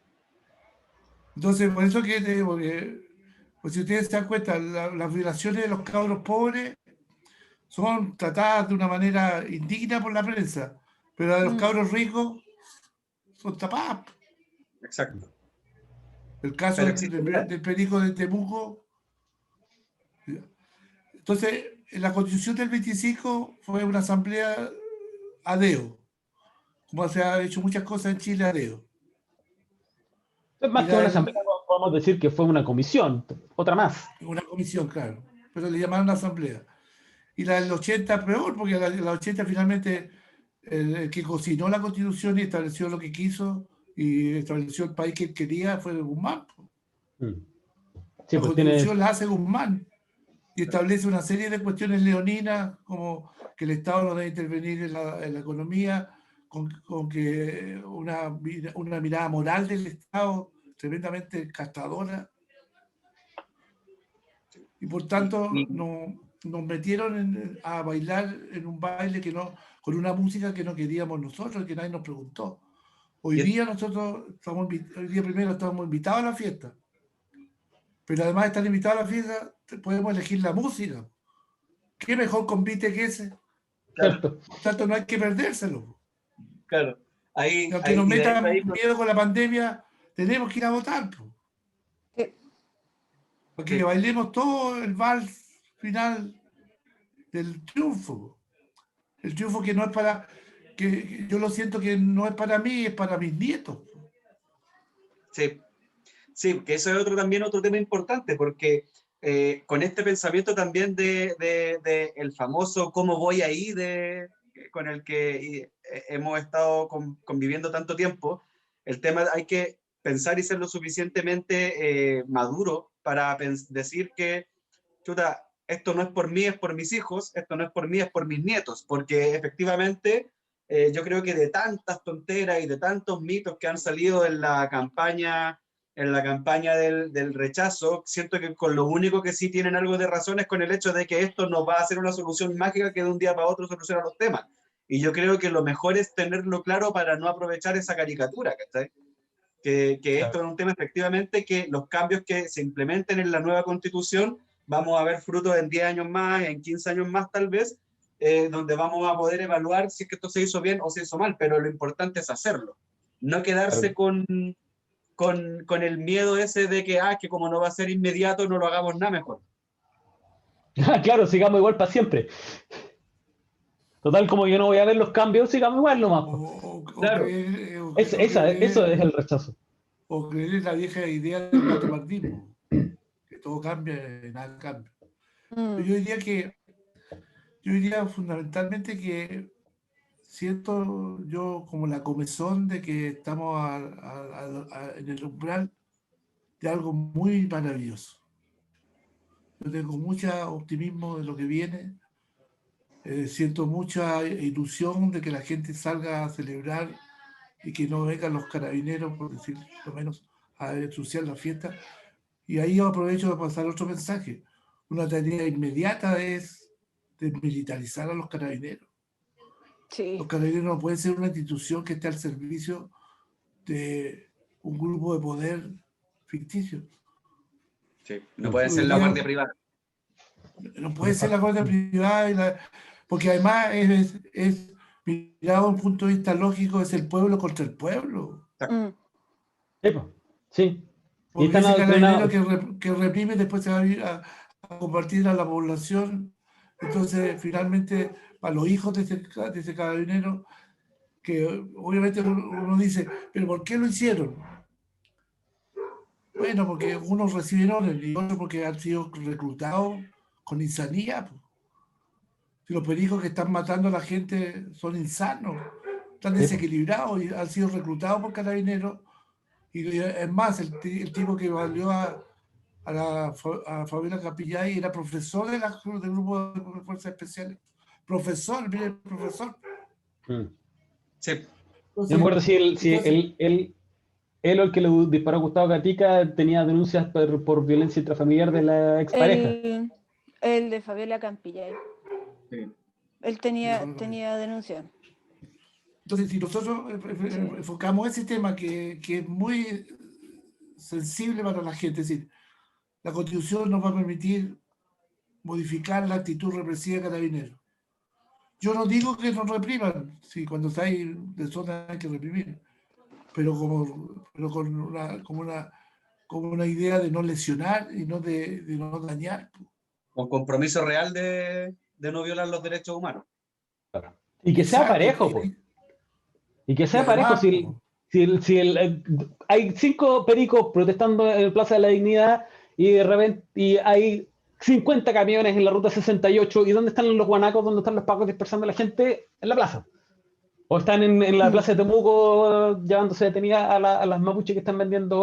[SPEAKER 3] Entonces, por eso que te digo, pues si ustedes se dan cuenta, las violaciones de los cabros pobres son tratadas de una manera indigna por la prensa, pero las de los cabros ricos son tapadas.
[SPEAKER 2] Exacto.
[SPEAKER 3] El caso del perico de Temuco. Entonces, la Constitución del 25 fue una asamblea a deo, como se ha hecho muchas cosas en Chile a deo.
[SPEAKER 1] Es más que una asamblea, podemos decir que fue una comisión, otra más.
[SPEAKER 3] Una comisión, claro, pero le llamaron asamblea. Y la del 80 peor, porque la 80 finalmente el que cocinó la Constitución y estableció lo que quiso y estableció el país que él quería, fue Guzmán.
[SPEAKER 1] Sí,
[SPEAKER 3] La
[SPEAKER 1] pues
[SPEAKER 3] Constitución la hace Guzmán y establece una serie de cuestiones leoninas, como que el Estado no debe intervenir en la economía, con que una mirada moral del Estado tremendamente castradora. Y por tanto nos metieron a bailar en un baile con una música que no queríamos nosotros, que nadie nos preguntó. Hoy día primero estamos invitados a la fiesta, pero además de estar invitados a la fiesta, podemos elegir la música. ¿Qué mejor convite que ese?
[SPEAKER 2] Claro.
[SPEAKER 3] Por tanto, no hay que perdérselo.
[SPEAKER 2] Claro.
[SPEAKER 3] Y aunque nos metan miedo con la pandemia, tenemos que ir a votar. Porque que bailemos todo el vals final del triunfo. El triunfo que no es para, que yo lo siento que no es para mí, es para mis nietos.
[SPEAKER 2] Sí, sí, que eso es también otro tema importante, porque con este pensamiento también de el famoso cómo voy ahí, con el que hemos estado conviviendo tanto tiempo, el tema hay que pensar y ser lo suficientemente maduro para decir que, chuta, esto no es por mí, es por mis hijos, esto no es por mí, es por mis nietos, porque efectivamente yo creo que de tantas tonteras y de tantos mitos que han salido en la campaña del rechazo, siento que con lo único que sí tienen algo de razón es con el hecho de que esto no va a ser una solución mágica que de un día para otro soluciona los temas. Y yo creo que lo mejor es tenerlo claro para no aprovechar esa caricatura, ¿cachai? Que esto es un tema efectivamente que los cambios que se implementen en la nueva constitución vamos a ver frutos en 10 años más, en 15 años más tal vez, donde vamos a poder evaluar si es que esto se hizo bien o se hizo mal, pero lo importante es hacerlo, no quedarse con el miedo ese de que como no va a ser inmediato, no lo hagamos nada mejor.
[SPEAKER 1] Claro, sigamos igual para siempre. Total, como yo no voy a ver los cambios, sigamos igual nomás.
[SPEAKER 2] Claro.
[SPEAKER 1] Eso es el rechazo.
[SPEAKER 3] O creer en la vieja idea del guatemaltismo, que todo cambia y nada cambia. Yo diría fundamentalmente que siento yo como la comezón de que estamos en el umbral de algo muy maravilloso. Yo tengo mucho optimismo de lo que viene. Siento mucha ilusión de que la gente salga a celebrar y que no vengan los carabineros, por decir lo menos, a ensuciar la fiesta. Y ahí yo aprovecho de pasar otro mensaje. Una tarea inmediata es desmilitarizar a los carabineros. Sí. Los carabineros no pueden ser una institución que esté al servicio de un grupo de poder ficticio.
[SPEAKER 2] Sí, no puede ser la guardia privada.
[SPEAKER 3] No puede ser la guardia privada, porque además es mirado desde un punto de vista lógico, es el pueblo contra el pueblo.
[SPEAKER 1] Sí.
[SPEAKER 3] Porque ese carabinero que reprime después se va a compartir a la población. Entonces, finalmente, para los hijos de ese carabinero, que obviamente uno dice, ¿pero por qué lo hicieron? Bueno, porque unos recibieron y otros porque han sido reclutados con insanía. Si los pericos que están matando a la gente son insanos, están desequilibrados y han sido reclutados por carabineros. Y es más, el tipo que valió a Fabiola Capillay era profesor del grupo de fuerzas especiales. Profesor.
[SPEAKER 2] Sí.
[SPEAKER 1] Entonces, no me acuerdo si él o el que le disparó a Gustavo Gatica tenía denuncias por violencia intrafamiliar de la expareja.
[SPEAKER 4] El de Fabiola Campillay. Sí. Él tenía denuncia.
[SPEAKER 3] Entonces, si nosotros enfocamos ese tema que es muy sensible para la gente, es decir, la Constitución nos va a permitir modificar la actitud represiva de Carabineros. Yo no digo que nos repriman, sí, cuando hay desorden hay que reprimir, pero como una idea de no lesionar y no de no dañar.
[SPEAKER 2] Con compromiso real de no violar los derechos humanos.
[SPEAKER 1] Y que sea parejo, pues. Y que sea parejo. Hay 5 pericos protestando en Plaza de la Dignidad y de repente hay 50 camiones en la ruta 68. ¿Y dónde están los guanacos? ¿Dónde están los pacos dispersando a la gente? En la plaza. O están en la
[SPEAKER 3] Mm.
[SPEAKER 1] plaza de Temuco llevándose detenidas a las mapuches que están vendiendo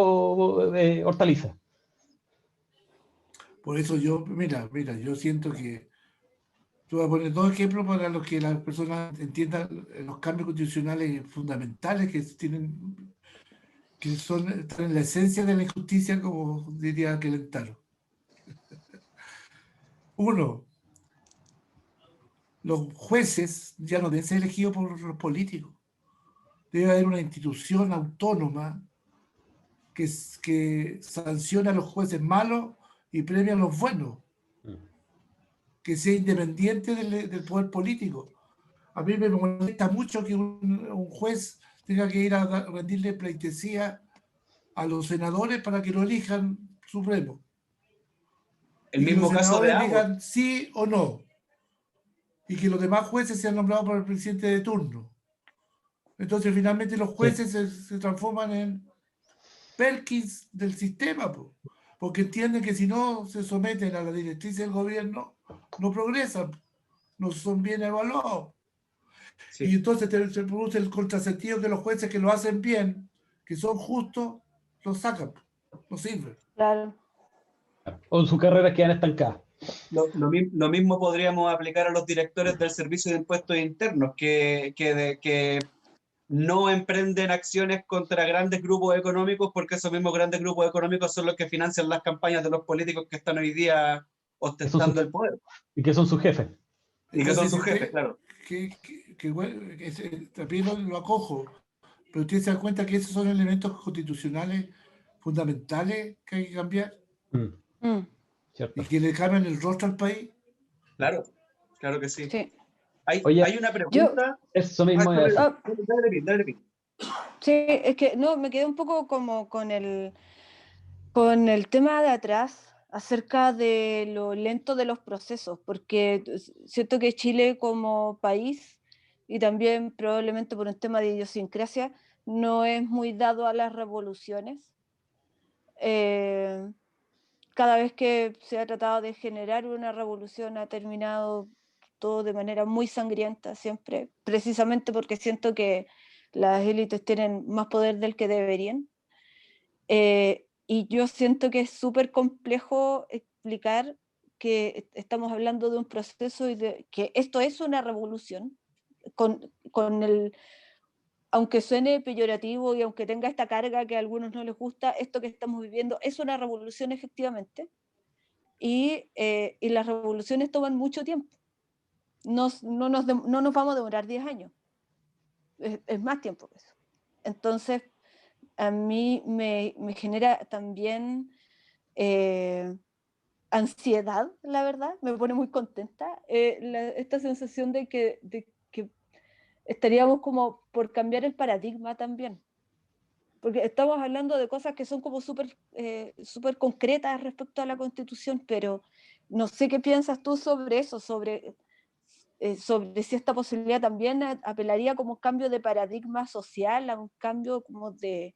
[SPEAKER 1] hortalizas.
[SPEAKER 3] Por eso yo, mira, yo siento que tú vas a poner dos ejemplos para los que las personas entiendan los cambios constitucionales fundamentales que tienen, que están en la esencia de la injusticia, como diría Kelentaro. Uno, los jueces ya no deben ser elegidos por los políticos. Debe haber una institución autónoma que sancione a los jueces malos y premia a los buenos, que sea independiente del poder político. A mí me molesta mucho que un juez tenga que ir a rendirle pleitesía a los senadores para que lo elijan supremo.
[SPEAKER 2] El
[SPEAKER 3] Y que los
[SPEAKER 2] mismo caso de
[SPEAKER 3] senadores
[SPEAKER 2] Agua.
[SPEAKER 3] digan sí o no. Y que los demás jueces sean nombrados por el presidente de turno. Entonces finalmente los jueces se transforman en Perkins del sistema, porque entienden que si no se someten a la directriz del gobierno, no progresan, no son bien evaluados.
[SPEAKER 2] Sí.
[SPEAKER 3] Y entonces se produce el contrasentido que los jueces que lo hacen bien, que son justos, los sacan, no sirven.
[SPEAKER 4] Claro.
[SPEAKER 1] O sus carreras quedan estancadas.
[SPEAKER 2] Lo mismo podríamos aplicar a los directores del Servicio de Impuestos Internos, que no emprenden acciones contra grandes grupos económicos, porque esos mismos grandes grupos económicos son los que financian las campañas de los políticos que están hoy día ostentando el poder.
[SPEAKER 1] Y que son sus jefes.
[SPEAKER 2] Y que son sus
[SPEAKER 3] Entonces,
[SPEAKER 2] jefes, claro.
[SPEAKER 3] bueno, también lo acojo, pero usted se da cuenta que esos son elementos constitucionales fundamentales que hay que cambiar
[SPEAKER 1] Cierto.
[SPEAKER 3] y que le cambian el rostro al país.
[SPEAKER 2] Claro, claro que sí.
[SPEAKER 4] Sí.
[SPEAKER 1] Oye,
[SPEAKER 2] Hay una pregunta.
[SPEAKER 1] Eso mismo es.
[SPEAKER 2] Dale, Pin.
[SPEAKER 4] Sí, es que no, me quedé un poco como con el tema de atrás acerca de lo lento de los procesos, porque siento que Chile como país, y también probablemente por un tema de idiosincrasia, no es muy dado a las revoluciones. Cada vez que se ha tratado de generar una revolución ha terminado todo de manera muy sangrienta siempre, precisamente porque siento que las élites tienen más poder del que deberían. Y yo siento que es súper complejo explicar que estamos hablando de un proceso y de que esto es una revolución, con el, aunque suene peyorativo y aunque tenga esta carga que a algunos no les gusta, esto que estamos viviendo es una revolución efectivamente. Y las revoluciones toman mucho tiempo. No nos vamos a demorar 10 años. Es más tiempo que eso. Entonces, a mí me genera también ansiedad, la verdad, me pone muy contenta esta sensación de que estaríamos como por cambiar el paradigma también, porque estamos hablando de cosas que son como súper concretas respecto a la Constitución, pero no sé qué piensas tú sobre eso, sobre si esta posibilidad también apelaría como un cambio de paradigma social, a un cambio como de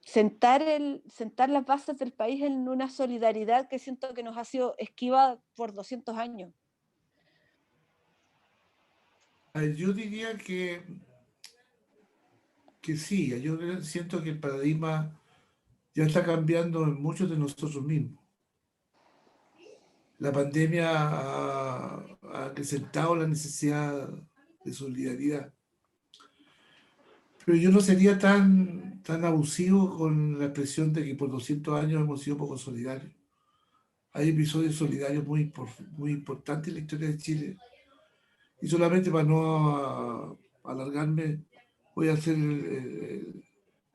[SPEAKER 4] sentar las bases del país en una solidaridad que siento que nos ha sido esquiva por 200 años.
[SPEAKER 3] Yo diría que sí, yo siento que el paradigma ya está cambiando en muchos de nosotros mismos. La pandemia ha acrecentado la necesidad de solidaridad. Pero yo no sería tan abusivo con la expresión de que por 200 años hemos sido poco solidarios. Hay episodios solidarios muy importantes en la historia de Chile. Y solamente para no alargarme, voy a hacer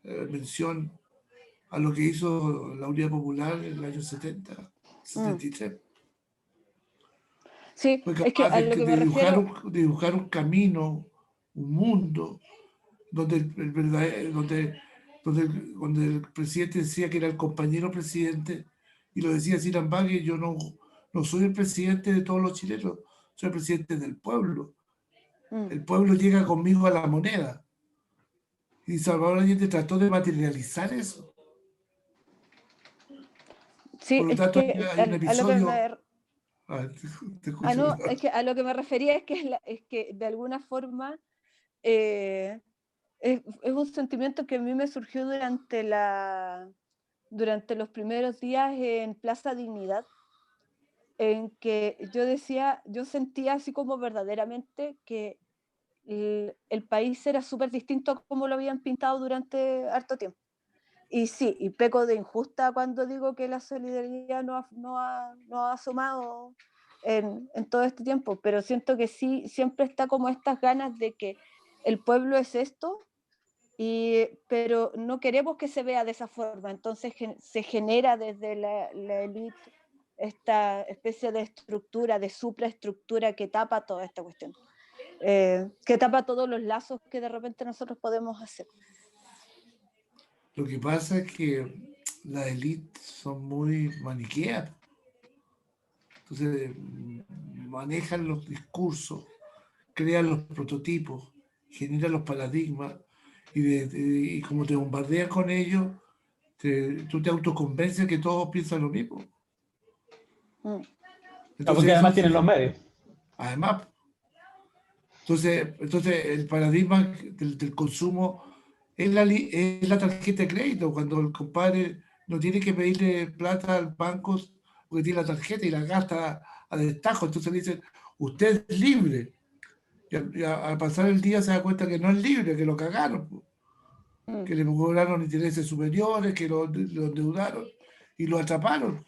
[SPEAKER 3] mención a lo que hizo la Unidad Popular en el año 70, 73.
[SPEAKER 4] Sí,
[SPEAKER 3] Fue
[SPEAKER 4] es que
[SPEAKER 3] capaz
[SPEAKER 4] a lo que
[SPEAKER 3] de
[SPEAKER 4] me refiero...
[SPEAKER 3] dibujar un camino, un mundo, donde donde el presidente decía que era el compañero presidente, y lo decía Sinan Bagui: yo no soy el presidente de todos los chilenos, soy el presidente del pueblo. El pueblo llega conmigo a la moneda. Y Salvador Allende trató de materializar eso.
[SPEAKER 4] Sí,
[SPEAKER 3] Por lo
[SPEAKER 4] es
[SPEAKER 3] tanto,
[SPEAKER 4] que
[SPEAKER 3] hay un
[SPEAKER 4] a lo que
[SPEAKER 3] episodio. Te escucho.
[SPEAKER 4] no, es que a lo que me refería es que de alguna forma es un sentimiento que a mí me surgió durante los primeros días en Plaza Dignidad, en que yo sentía así como verdaderamente que el país era súper distinto a como lo habían pintado durante harto tiempo. Y sí, y peco de injusta cuando digo que la solidaridad no ha asomado en todo este tiempo, pero siento que sí, siempre está como estas ganas de que el pueblo es esto, pero no queremos que se vea de esa forma, entonces se genera desde la élite esta especie de estructura, de supraestructura que tapa toda esta cuestión, que tapa todos los lazos que de repente nosotros podemos hacer.
[SPEAKER 3] Lo que pasa es que las élites son muy maniqueas. Entonces, manejan los discursos, crean los prototipos, generan los paradigmas, y como te bombardean con ellos, tú te autoconvences que todos piensan lo mismo.
[SPEAKER 1] Entonces, porque además tienen los medios.
[SPEAKER 3] Además. Entonces el paradigma del consumo es la tarjeta de crédito, cuando el compadre no tiene que pedirle plata al banco porque tiene la tarjeta y la gasta a destajo. Entonces le dicen, usted es libre. Y al pasar el día se da cuenta que no es libre, que lo cagaron, que le cobraron intereses superiores, que lo endeudaron y lo atraparon.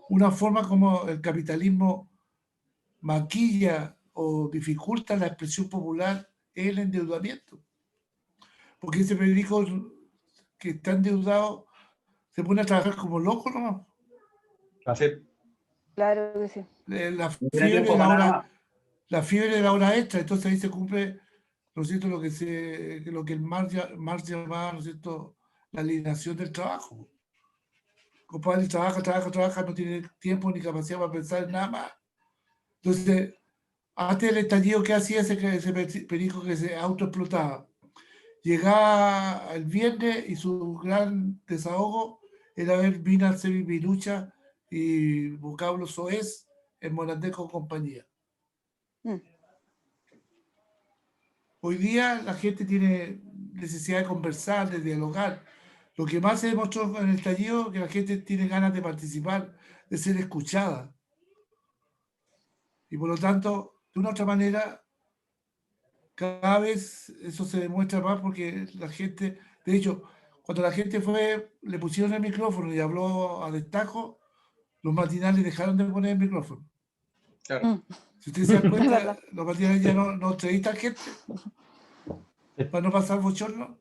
[SPEAKER 3] Una forma como el capitalismo maquilla o dificulta la expresión popular es el endeudamiento. Porque ese periódico que está endeudado se pone a trabajar como loco, ¿no?
[SPEAKER 4] Claro que sí.
[SPEAKER 3] La fiebre de la hora extra, entonces ahí se cumple, ¿no es cierto?, lo que el Marx llamaba, ¿no es cierto?, la alienación del trabajo. Compadre, trabaja, no tiene tiempo ni capacidad para pensar en nada más. Entonces, antes del estallido, ¿qué hacía ese perico que se autoexplotaba? Llegaba el viernes y su gran desahogo era ver Vina, Sevi, Virucha y vocablo soez en Morandé con compañía. Hoy día la gente tiene necesidad de conversar, de dialogar. Lo que más se demostró en el estallido es que la gente tiene ganas de participar, de ser escuchada. Y por lo tanto, de una u otra manera, cada vez eso se demuestra más porque la gente, de hecho, cuando la gente le pusieron el micrófono y habló a destajo, los matinales dejaron de poner el micrófono.
[SPEAKER 2] Claro.
[SPEAKER 3] Si ustedes se dan cuenta, los matinales ya no entrevistan gente para no pasar bochorno.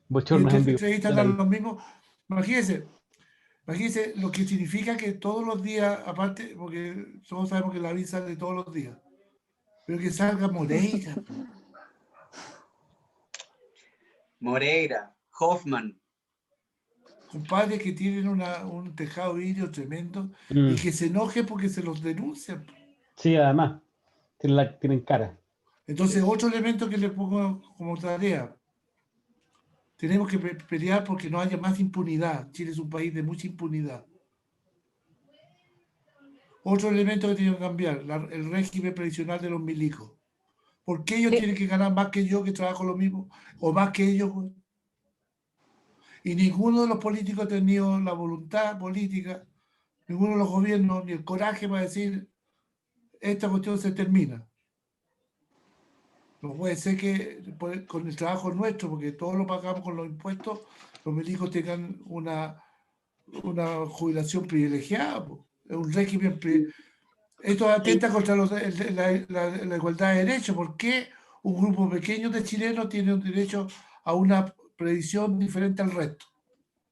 [SPEAKER 1] Bochorno en vivo.
[SPEAKER 3] Entrevistan a los mismos. Imagínense lo que significa que todos los días, aparte, porque todos sabemos que la visa sale todos los días, pero que salga
[SPEAKER 2] Moreira, Hoffman.
[SPEAKER 3] Compadres que tienen un tejado vidrio tremendo y que se enoje porque se los denuncian.
[SPEAKER 1] Sí, además, tienen cara.
[SPEAKER 3] Entonces, otro elemento que le pongo como tarea, tenemos que pelear porque no haya más impunidad. Chile es un país de mucha impunidad. Otro elemento que tiene que cambiar, el régimen previsional de los milicos. ¿Por qué ellos tienen que ganar más que yo, que trabajo lo mismo, o más que ellos? Y ninguno de los políticos ha tenido la voluntad política, ninguno de los gobiernos, ni el coraje para decir, esta cuestión se termina. No puede ser que con el trabajo nuestro, porque todos lo pagamos con los impuestos, los milicos tengan una jubilación privilegiada. Es un régimen Esto atenta contra la igualdad de derechos. ¿Por qué un grupo pequeño de chilenos tiene un derecho a una previsión diferente al resto?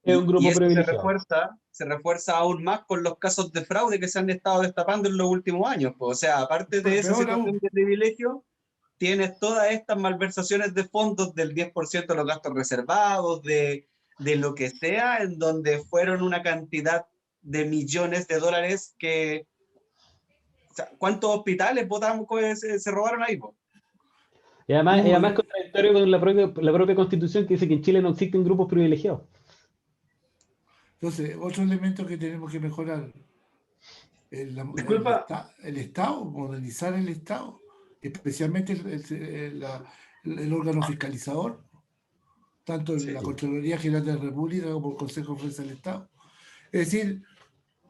[SPEAKER 1] Es un grupo
[SPEAKER 2] y eso
[SPEAKER 1] privilegiado.
[SPEAKER 2] se refuerza aún más con los casos de fraude que se han estado destapando en los últimos años. O sea, aparte de esa situación de privilegio, tienes todas estas malversaciones de fondos del 10% de los gastos reservados, de lo que sea, en donde fueron una cantidad de millones de dólares que... O sea, ¿cuántos hospitales se robaron ahí?
[SPEAKER 1] Y además es contradictorio con la propia Constitución que dice que en Chile no existen grupos privilegiados.
[SPEAKER 3] Entonces, otro elemento que tenemos que mejorar, el Estado, modernizar el Estado. especialmente el órgano fiscalizador, tanto en
[SPEAKER 2] Sí.
[SPEAKER 3] la Contraloría General de la República como el Consejo de Defensa del Estado. Es decir,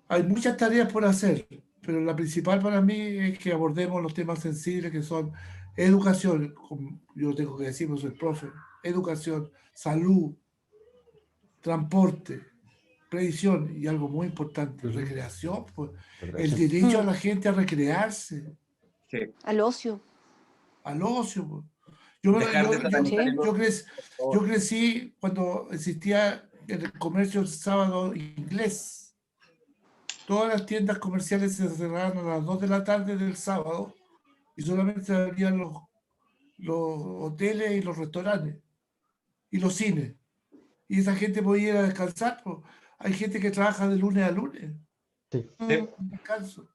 [SPEAKER 3] hay muchas tareas por hacer, pero la principal para mí es que abordemos los temas sensibles que son educación, como yo tengo que decir, porque soy profe, educación, salud, transporte, previsión y algo muy importante, recreación, pues, el derecho a la gente a recrearse,
[SPEAKER 2] Sí.
[SPEAKER 4] Al ocio.
[SPEAKER 3] al ocio. Pues. Yo,
[SPEAKER 2] Dejar de satanizar el
[SPEAKER 3] yo
[SPEAKER 2] ocio, por favor.
[SPEAKER 3] yo crecí cuando existía el comercio sábado inglés. Todas las tiendas comerciales se cerraban a las 2 de la tarde del sábado y solamente se abrían los hoteles y los restaurantes y los cines. Y esa gente podía ir a descansar. Pues. Hay gente que trabaja de lunes a lunes.
[SPEAKER 1] Sí.
[SPEAKER 2] Sí.
[SPEAKER 3] Un descanso.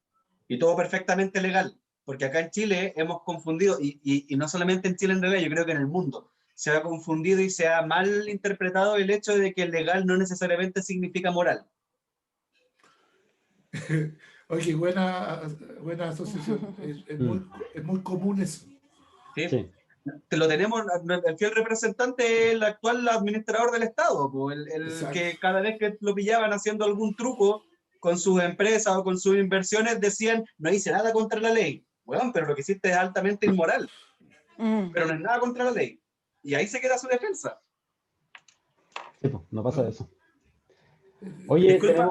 [SPEAKER 2] Y todo perfectamente legal, porque acá en Chile hemos confundido, y no solamente en Chile en realidad, yo creo que en el mundo, se ha confundido y se ha mal interpretado el hecho de que el legal no necesariamente significa moral.
[SPEAKER 3] Oye, buena asociación. Es muy común eso.
[SPEAKER 2] ¿Sí?
[SPEAKER 1] Sí.
[SPEAKER 2] Te lo tenemos, el fiel representante es el actual administrador del Estado, po, el
[SPEAKER 3] Exacto.
[SPEAKER 2] que cada vez que lo pillaban haciendo algún truco con sus empresas o con sus inversiones decían, no hice nada contra la ley. Bueno, pero lo que hiciste es altamente inmoral, pero no es nada contra la ley. Y ahí se queda su defensa.
[SPEAKER 1] Sí, pues, no pasa eso. Oye,
[SPEAKER 2] Disculpa,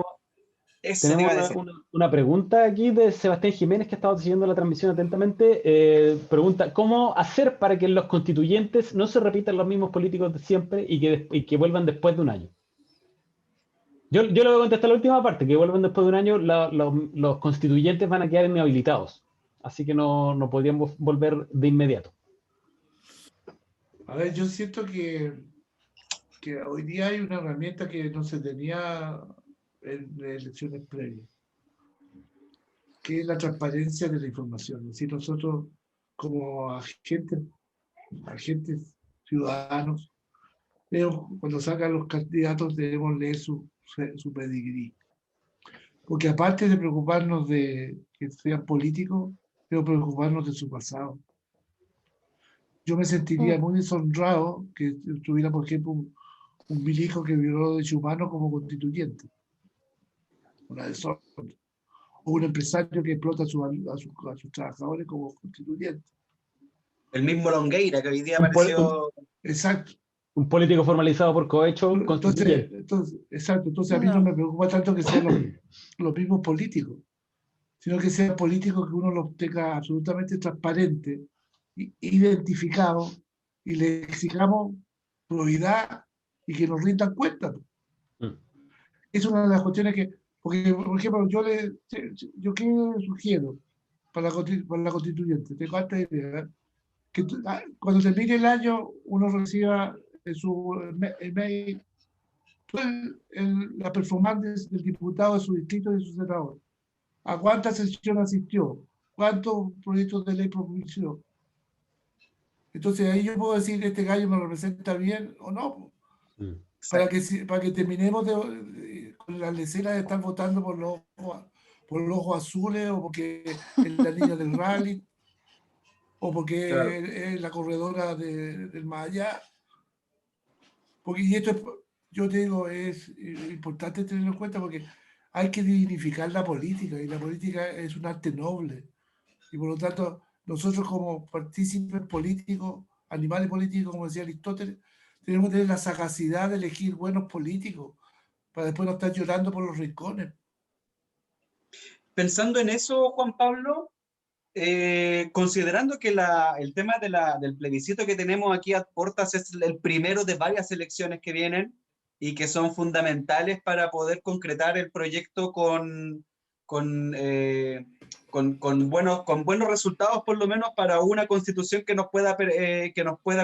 [SPEAKER 2] eso te
[SPEAKER 1] tenemos
[SPEAKER 2] iba a decir.
[SPEAKER 1] una pregunta aquí de Sebastián Jiménez, que ha estado siguiendo la transmisión atentamente. Pregunta, ¿cómo hacer para que los constituyentes no se repitan los mismos políticos de siempre y que vuelvan después de un año? Yo le voy a contestar la última parte, que vuelvan después de un año, los constituyentes van a quedar inhabilitados, así que no podrían volver de inmediato.
[SPEAKER 3] A ver, yo siento que hoy día hay una herramienta que no se tenía en elecciones previas, que es la transparencia de la información. Es decir, nosotros como agentes ciudadanos, cuando sacan los candidatos debemos leer su pedigrí. Porque aparte de preocuparnos de que sean políticos, debemos preocuparnos de su pasado. Yo me sentiría muy deshonrado que tuviera, por ejemplo, un milico que violó derechos humanos como constituyente. Una deshonra. O un empresario que explota a sus trabajadores como constituyente.
[SPEAKER 2] El mismo Longueira, que hoy día apareció...
[SPEAKER 3] Exacto.
[SPEAKER 1] Un político formalizado por cohecho constituyente.
[SPEAKER 3] Exacto. Entonces a mí no me preocupa tanto que sean los mismos políticos, sino que sean políticos que uno los tenga absolutamente transparente, identificado, y le exijamos probidad y que nos rindan cuentas. Es una de las cuestiones que, porque por ejemplo, yo qué sugiero para la constituyente, tengo harta idea, que cuando termine el año uno reciba en su email la performance del diputado de su distrito y de su senador. ¿A cuántas sesiones asistió? ¿Cuántos proyectos de ley propuso? Entonces ahí yo puedo decir, este gallo me representa bien o no. Para que terminemos con la lecera de estar votando por los ojos azules, o porque es la niña del rally, o porque es la corredora del más allá. Porque, y esto, yo te digo, es importante tenerlo en cuenta porque hay que dignificar la política, y la política es un arte noble. Y por lo tanto, nosotros como partícipes políticos, animales políticos, como decía Aristóteles, tenemos que tener la sagacidad de elegir buenos políticos para después no estar llorando por los rincones.
[SPEAKER 2] Pensando en eso, Juan Pablo, considerando que el tema del plebiscito que tenemos aquí a puertas es el primero de varias elecciones que vienen y que son fundamentales para poder concretar el proyecto con buenos resultados, por lo menos para una constitución que nos pueda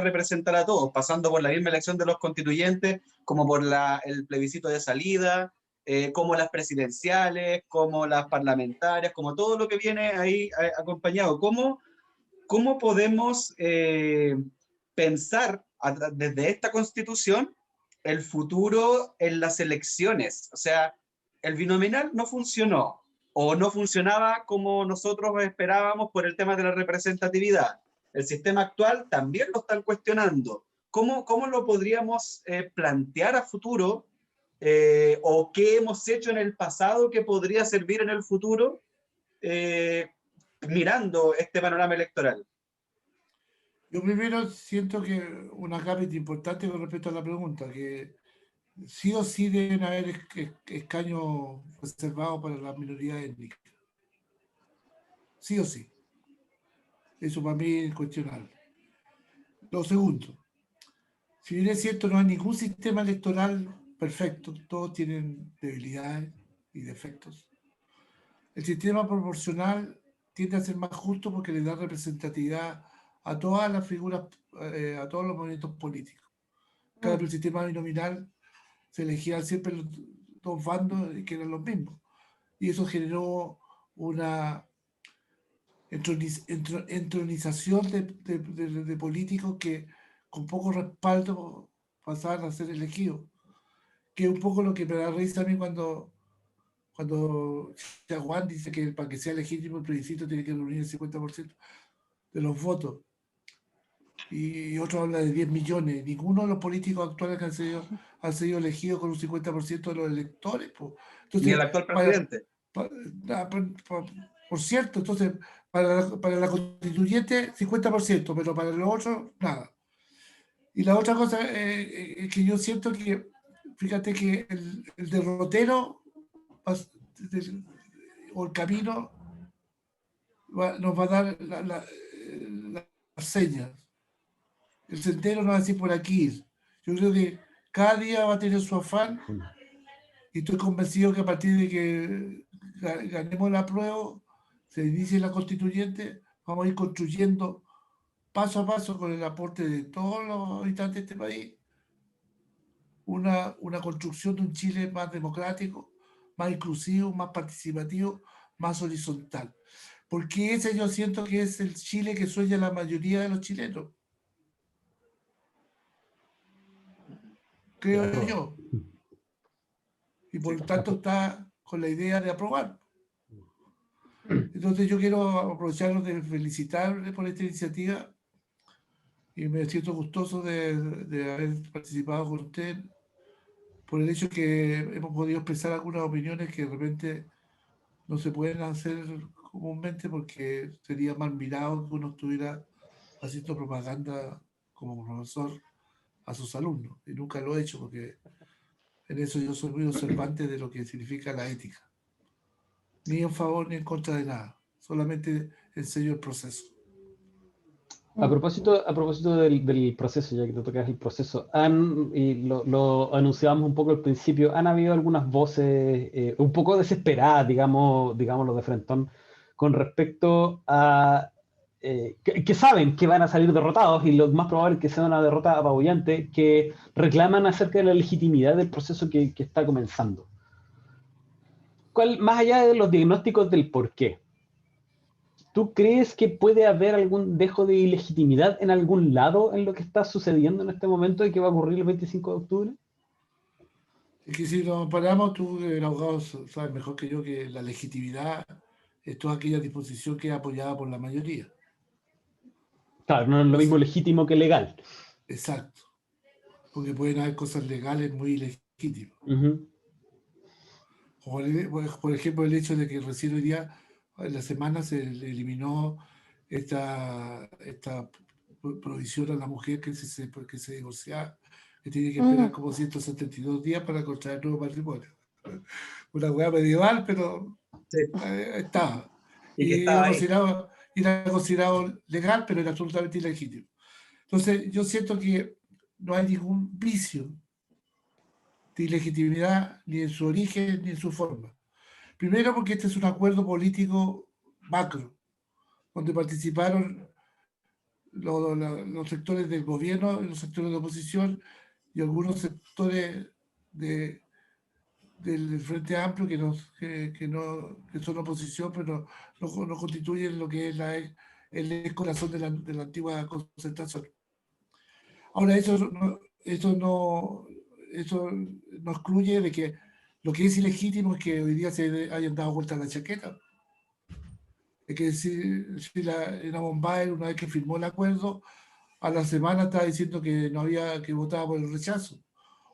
[SPEAKER 2] representar a todos, pasando por la misma elección de los constituyentes, como por el plebiscito de salida, como las presidenciales, como las parlamentarias, como todo lo que viene ahí acompañado. ¿Cómo podemos pensar desde esta constitución el futuro en las elecciones? O sea, el binominal no funcionó. o no funcionaba como nosotros esperábamos por el tema de la representatividad. El sistema actual también lo están cuestionando. ¿Cómo lo podríamos plantear a futuro? ¿O qué hemos hecho en el pasado que podría servir en el futuro mirando este panorama electoral?
[SPEAKER 3] Yo primero siento que una cápita importante con respecto a la pregunta, que sí o sí deben haber escaños reservados para las minorías étnicas. Sí o sí. Eso para mí es incuestionable. Lo segundo, si bien es cierto, no hay ningún sistema electoral perfecto, todos tienen debilidades y defectos. El sistema proporcional tiende a ser más justo porque le da representatividad a todas las figuras, a todos los movimientos políticos. Cada el sistema binominal se elegían siempre los dos bandos que eran los mismos. Y eso generó una entronización de políticos que con poco respaldo pasaban a ser elegidos. Que es un poco lo que me da risa a mí cuando Juan dice que para que sea legítimo el plebiscito tiene que reunir el 50% de los votos. Y otro habla de 10 millones. Ninguno de los políticos actuales que han sido elegidos con un 50% de los electores. Entonces,
[SPEAKER 2] ni el actual presidente.
[SPEAKER 3] Por cierto, entonces, para la constituyente, 50%, pero para los otros, nada. Y la otra cosa es que yo siento que, fíjate que el derrotero o el camino nos va a dar las señas. El sendero nos va a decir por aquí. Yo creo que cada día va a tener su afán y estoy convencido que a partir de que ganemos la prueba, se inicie la constituyente, vamos a ir construyendo paso a paso con el aporte de todos los habitantes de este país una construcción de un Chile más democrático, más inclusivo, más participativo, más horizontal. Porque ese yo siento que es el Chile que sueña la mayoría de los chilenos. Creo yo. Y por lo tanto está con la idea de aprobar. Entonces yo quiero aprovecharlos de felicitarles por esta iniciativa y me siento gustoso de haber participado con usted por el hecho que hemos podido expresar algunas opiniones que de repente no se pueden hacer comúnmente porque sería mal mirado que uno estuviera haciendo propaganda como profesor a sus alumnos. Y nunca lo he hecho porque en eso yo soy muy observante de lo que significa la ética. Ni en favor ni en contra de nada. Solamente enseño el proceso.
[SPEAKER 1] A propósito del proceso, ya que tú tocas el proceso, y lo anunciábamos un poco al principio, han habido algunas voces un poco desesperadas, digámoslo de frentón, con respecto a que saben que van a salir derrotados y lo más probable es que sea una derrota apabullante, que reclaman acerca de la legitimidad del proceso que está comenzando. Más allá de los diagnósticos del por qué, ¿tú crees que puede haber algún dejo de ilegitimidad en algún lado en lo que está sucediendo en este momento y que va a ocurrir el 25 de octubre?
[SPEAKER 3] Es que si nos paramos, tú, el abogado, sabes mejor que yo que la legitimidad es toda aquella disposición que es apoyada por la mayoría.
[SPEAKER 1] Claro, no es lo mismo legítimo que legal.
[SPEAKER 3] Exacto. Porque pueden haber cosas legales muy ilegítimas. Por ejemplo, el hecho de que recién hoy día, en la semana, se eliminó esta provisión a la mujer que se divorcia, que tiene que esperar como 172 días para contraer nuevo matrimonio. Una hueá medieval, pero sí. Estaba. Y era considerado legal, pero era absolutamente ilegítimo. Entonces, yo siento que no hay ningún vicio de ilegitimidad ni en su origen ni en su forma. Primero porque este es un acuerdo político macro, donde participaron los sectores del gobierno, los sectores de oposición y algunos sectores del Frente Amplio que son oposición, pero no constituyen lo que es el corazón de la antigua concertación. Ahora, eso no excluye de que Lo que es ilegítimo es que hoy día se hayan dado vuelta la chaqueta. Es que si la Bombay, una vez que firmó el acuerdo, a la semana estaba diciendo que no había, que votaba por el rechazo.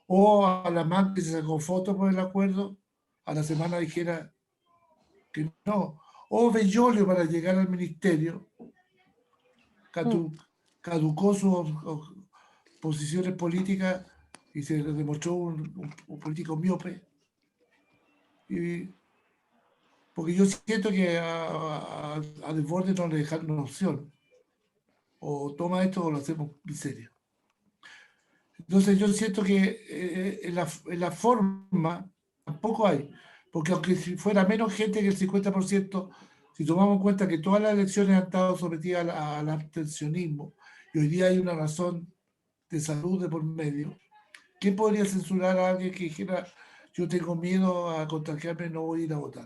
[SPEAKER 3] O a la MAN que se sacó fotos por el acuerdo, a la semana dijera que no. O Bellolio, para llegar al ministerio, caducó sus posiciones políticas y se demostró un político miope. Porque yo siento que a Desbordes no le dejaron una opción. O toma esto o lo hacemos miseria. Entonces yo siento que en la forma tampoco hay. Porque aunque si fuera menos gente que el 50%, si tomamos en cuenta que todas las elecciones han estado sometidas al abstencionismo y hoy día hay una razón de salud de por medio, ¿quién podría censurar a alguien que dijera yo tengo miedo a contagiarme, no voy a ir a votar?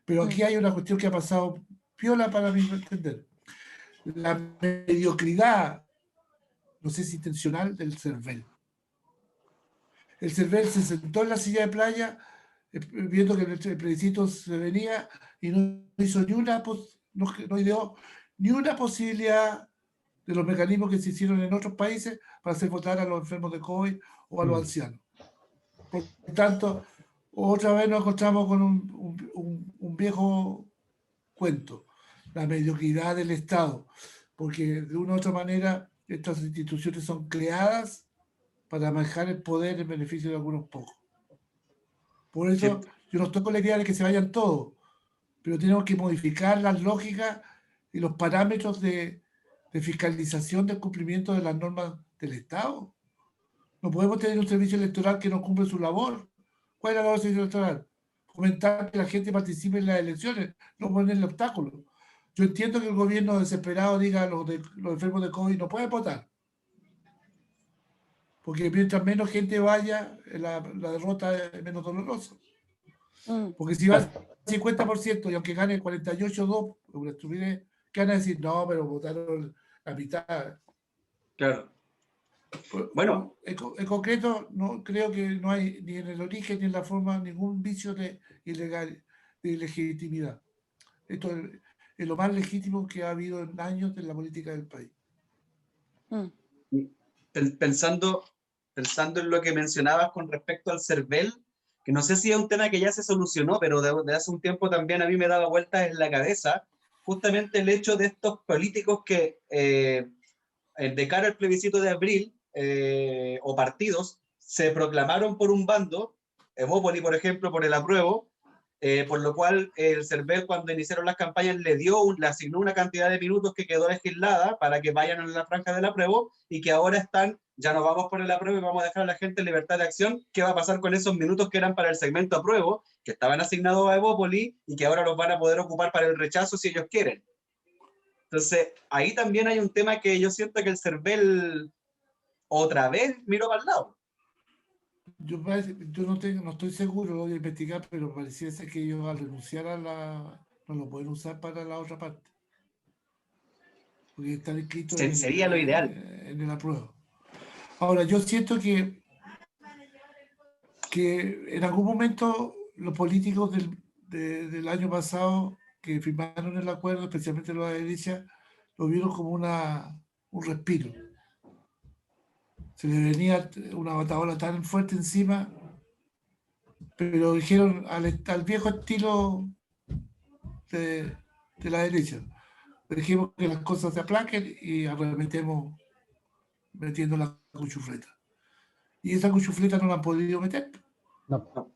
[SPEAKER 3] Pero aquí hay una cuestión que ha pasado piola para mi entender. La mediocridad, no sé si intencional, del CERVEL. El CERVEL se sentó en la silla de playa viendo que el plebiscito se venía y no hizo ni una, no ideó ni una posibilidad de los mecanismos que se hicieron en otros países para hacer votar a los enfermos de COVID o a los ancianos. Por tanto, otra vez nos encontramos con un viejo cuento, la mediocridad del Estado, porque de una u otra manera estas instituciones son creadas para manejar el poder en beneficio de algunos pocos. Por eso yo no estoy con la idea de que se vayan todos, pero tenemos que modificar las lógicas y los parámetros de fiscalización del cumplimiento de las normas del Estado. No podemos tener un servicio electoral que no cumple su labor. ¿Cuál es la labor del servicio electoral? Fomentar que la gente participe en las elecciones, no ponerle obstáculos. Yo entiendo que el gobierno desesperado diga los enfermos de COVID no pueden votar. Porque mientras menos gente vaya, la derrota es menos dolorosa. Porque si va al 50% y aunque gane 48-2, una estupidez, ¿qué van a decir? No, pero votaron la mitad.
[SPEAKER 2] Claro. Bueno,
[SPEAKER 3] en concreto, no creo que no hay ni en el origen ni en la forma ningún vicio de ilegitimidad. Esto es lo más legítimo que ha habido en años de la política del país.
[SPEAKER 2] Pensando en lo que mencionabas con respecto al CERVEL, que no sé si es un tema que ya se solucionó, pero de hace un tiempo también a mí me daba vueltas en la cabeza justamente el hecho de estos políticos que de cara al plebiscito de abril, o partidos, se proclamaron por un bando, Evópoli, por ejemplo, por el apruebo, por lo cual el CERVEL, cuando iniciaron las campañas, le asignó una cantidad de minutos que quedó legislada para que vayan a la franja del apruebo, y que ahora ya no vamos por el apruebo y vamos a dejar a la gente en libertad de acción. ¿Qué va a pasar con esos minutos que eran para el segmento apruebo, que estaban asignados a Evópoli y que ahora los van a poder ocupar para el rechazo si ellos quieren? Entonces, ahí también hay un tema que yo siento que el CERVEL otra vez miró para el lado.
[SPEAKER 3] Yo no estoy seguro, lo voy a investigar, pero pareciese que ellos al renunciar no lo pueden usar para la otra parte. Porque están escritos
[SPEAKER 2] Sería lo ideal.
[SPEAKER 3] En el apruebo. Ahora, yo siento que en algún momento los políticos del año pasado que firmaron el acuerdo, especialmente los de la derecha, lo vieron como un respiro. Se le venía una batahola tan fuerte encima, pero dijeron al viejo estilo de la derecha. Dejemos que las cosas se aplaquen y arremetemos metiendo la cuchufleta. Y esa cuchufleta no la han podido meter.
[SPEAKER 1] No.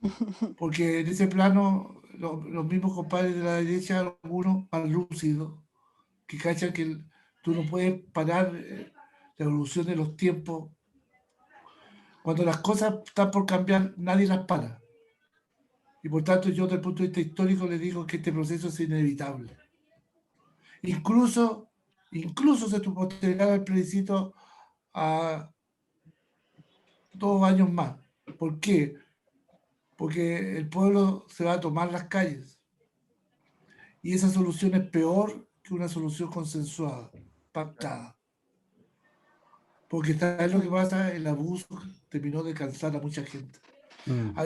[SPEAKER 3] Porque en ese plano, los mismos compadres de la derecha, algunos más lúcidos, que cachan que tú no puedes parar la evolución de los tiempos. Cuando las cosas están por cambiar, nadie las para. Y por tanto, yo desde el punto de vista histórico le digo que este proceso es inevitable. Incluso se postergará el plebiscito a 2 años más. ¿Por qué? Porque el pueblo se va a tomar las calles. Y esa solución es peor que una solución consensuada, pactada. Porque ¿sabes lo que pasa? El abuso terminó de cansar a mucha gente.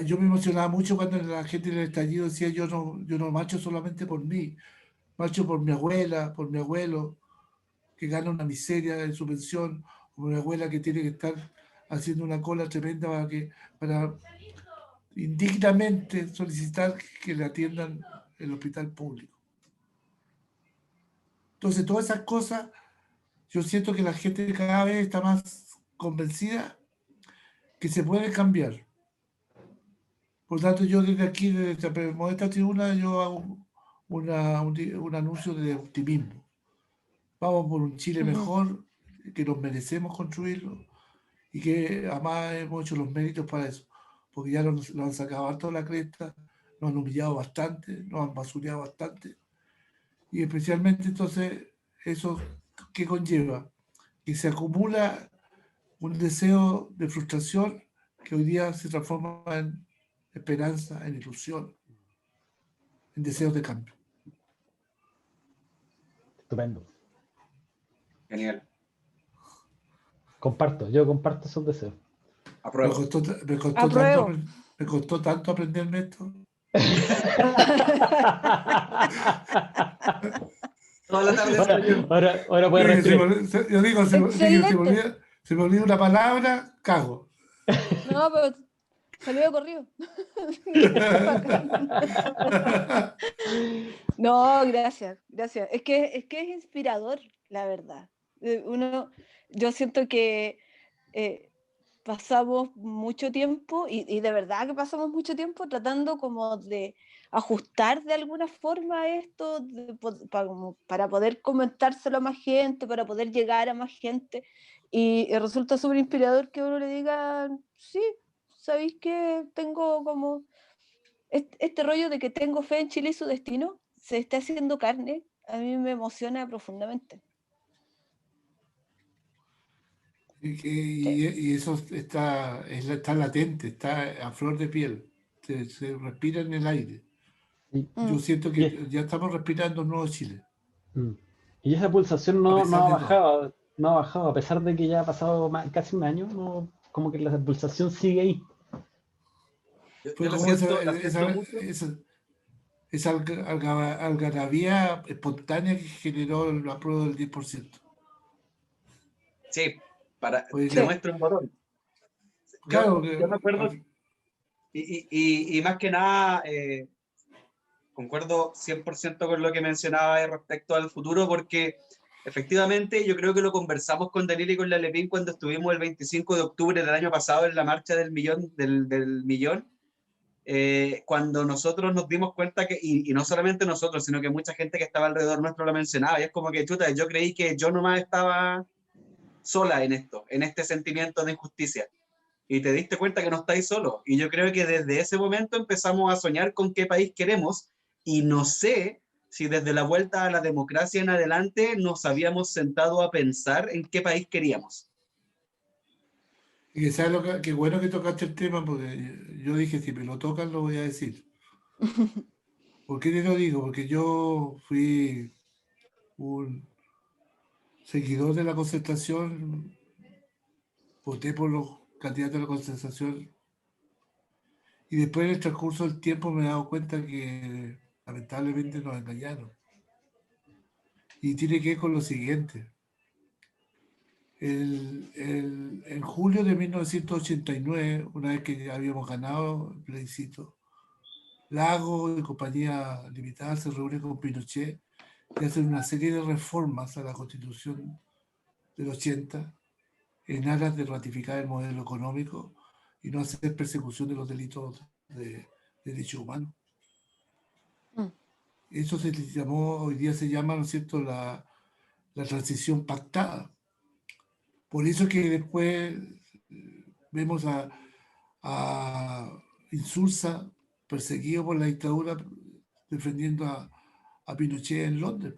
[SPEAKER 3] Yo me emocionaba mucho cuando la gente en el estallido decía, yo no marcho solamente por mí, marcho por mi abuela, por mi abuelo, que gana una miseria en su pensión, o por mi abuela que tiene que estar haciendo una cola tremenda para indignamente solicitar que le atiendan el hospital público. Entonces, todas esas cosas, yo siento que la gente cada vez está más convencida que se puede cambiar. Por tanto, yo desde aquí, desde esta modesta tribuna, yo hago un anuncio de optimismo. Vamos por un Chile mejor, que nos merecemos construirlo y que además hemos hecho los méritos para eso, porque ya nos han sacado harto la cresta, nos han humillado bastante, nos han basureado bastante, y especialmente entonces eso que conlleva, que se acumula un deseo de frustración que hoy día se transforma en esperanza, en ilusión, en deseos de cambio.
[SPEAKER 1] Estupendo.
[SPEAKER 2] Genial.
[SPEAKER 1] Yo comparto esos deseos.
[SPEAKER 2] Apruebo.
[SPEAKER 3] Me costó tanto aprenderme esto.
[SPEAKER 2] Toda la tarde.
[SPEAKER 1] Ahora puedes respirar.
[SPEAKER 3] Yo digo, se me olvida una palabra, cago.
[SPEAKER 4] No, pero salió de corrido. No, gracias. Es que es inspirador, la verdad. Yo siento que pasamos mucho tiempo, y de verdad que pasamos mucho tiempo tratando como de ajustar de alguna forma esto para poder comentárselo a más gente, para poder llegar a más gente, y resulta súper inspirador que uno le diga, sí, ¿sabéis que tengo como este rollo de que tengo fe en Chile y su destino se está haciendo carne? A mí me emociona profundamente.
[SPEAKER 3] Y eso está latente, está a flor de piel, se respira en el aire. Yo siento que ya estamos respirando un nuevo Chile.
[SPEAKER 1] Y esa pulsación no ha bajado, a pesar de que ya ha pasado casi un año, como que la pulsación sigue ahí.
[SPEAKER 3] Fue como esa algarabía espontánea que generó el apruebo del 10%.
[SPEAKER 2] Sí, te muestro un botón.
[SPEAKER 3] Claro,
[SPEAKER 2] yo me acuerdo, y más que nada, concuerdo 100% con lo que mencionaba respecto al futuro, porque efectivamente yo creo que lo conversamos con Daniel y con la Lepín cuando estuvimos el 25 de octubre del año pasado en la marcha del millón, cuando nosotros nos dimos cuenta que, y no solamente nosotros, sino que mucha gente que estaba alrededor nuestro lo mencionaba, y es como que, chuta, yo creí que yo nomás estaba sola en esto, en este sentimiento de injusticia. Y te diste cuenta que no estáis solo. Y yo creo que desde ese momento empezamos a soñar con qué país queremos, y no sé si desde la vuelta a la democracia en adelante nos habíamos sentado a pensar en qué país queríamos.
[SPEAKER 3] Y que sabes qué bueno que tocaste el tema, porque yo dije, si me lo tocan lo voy a decir. ¿Por qué te lo digo? Porque yo fui un seguidor de la concertación, voté por los candidatos de la concertación, y después en el transcurso del tiempo me he dado cuenta que lamentablemente nos engañaron. Y tiene que ver con lo siguiente. En julio de 1989, una vez que habíamos ganado el plebiscito, Lago y compañía limitada se reúne con Pinochet y hacen una serie de reformas a la Constitución del 80 en aras de ratificar el modelo económico y no hacer persecución de los delitos de derechos humanos. Eso se llamó, hoy día se llama, ¿no es cierto?, la transición pactada. Por eso que después vemos a Insulza perseguido por la dictadura defendiendo a Pinochet en Londres.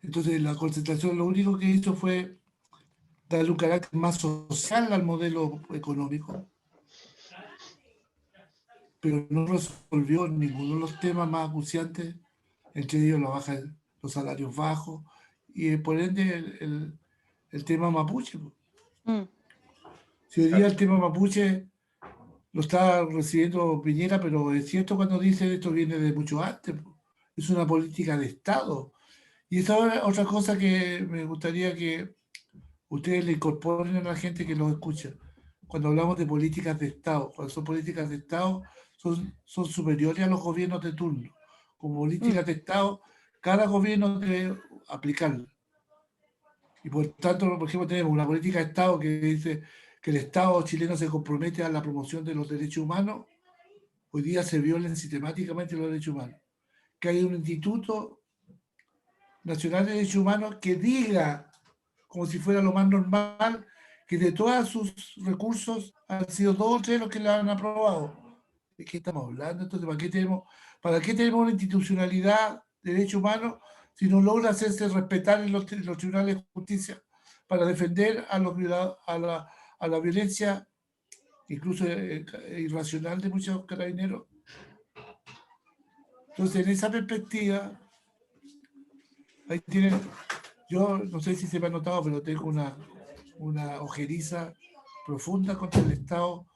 [SPEAKER 3] Entonces la concentración lo único que hizo fue darle un carácter más social al modelo económico, pero no resolvió ninguno de los temas más acuciantes, entre ellos la baja de los salarios bajos y por ende el tema mapuche. Si hoy día el tema mapuche lo está recibiendo Piñera, pero es cierto cuando dice esto viene de mucho antes. Es una política de Estado. Y esa es otra cosa que me gustaría que ustedes le incorporen a la gente que los escucha. Cuando hablamos de políticas de Estado, cuando son políticas de Estado, son superiores a los gobiernos de turno. Como políticas de Estado, cada gobierno debe aplicarla. Y por tanto, por ejemplo, tenemos una política de Estado que dice que el Estado chileno se compromete a la promoción de los derechos humanos. Hoy día se violan sistemáticamente los derechos humanos. Que hay un Instituto Nacional de Derechos Humanos que diga, como si fuera lo más normal, que de todos sus recursos han sido 2 o 3 los que la han aprobado. ¿De qué estamos hablando? Entonces, ¿para qué tenemos una institucionalidad de derechos humanos si no logra hacerse respetar en los tribunales de justicia para defender a la violencia, incluso irracional de muchos carabineros? Entonces, en esa perspectiva, ahí tienen, yo no sé si se me ha notado, pero tengo una ojeriza profunda contra el Estado,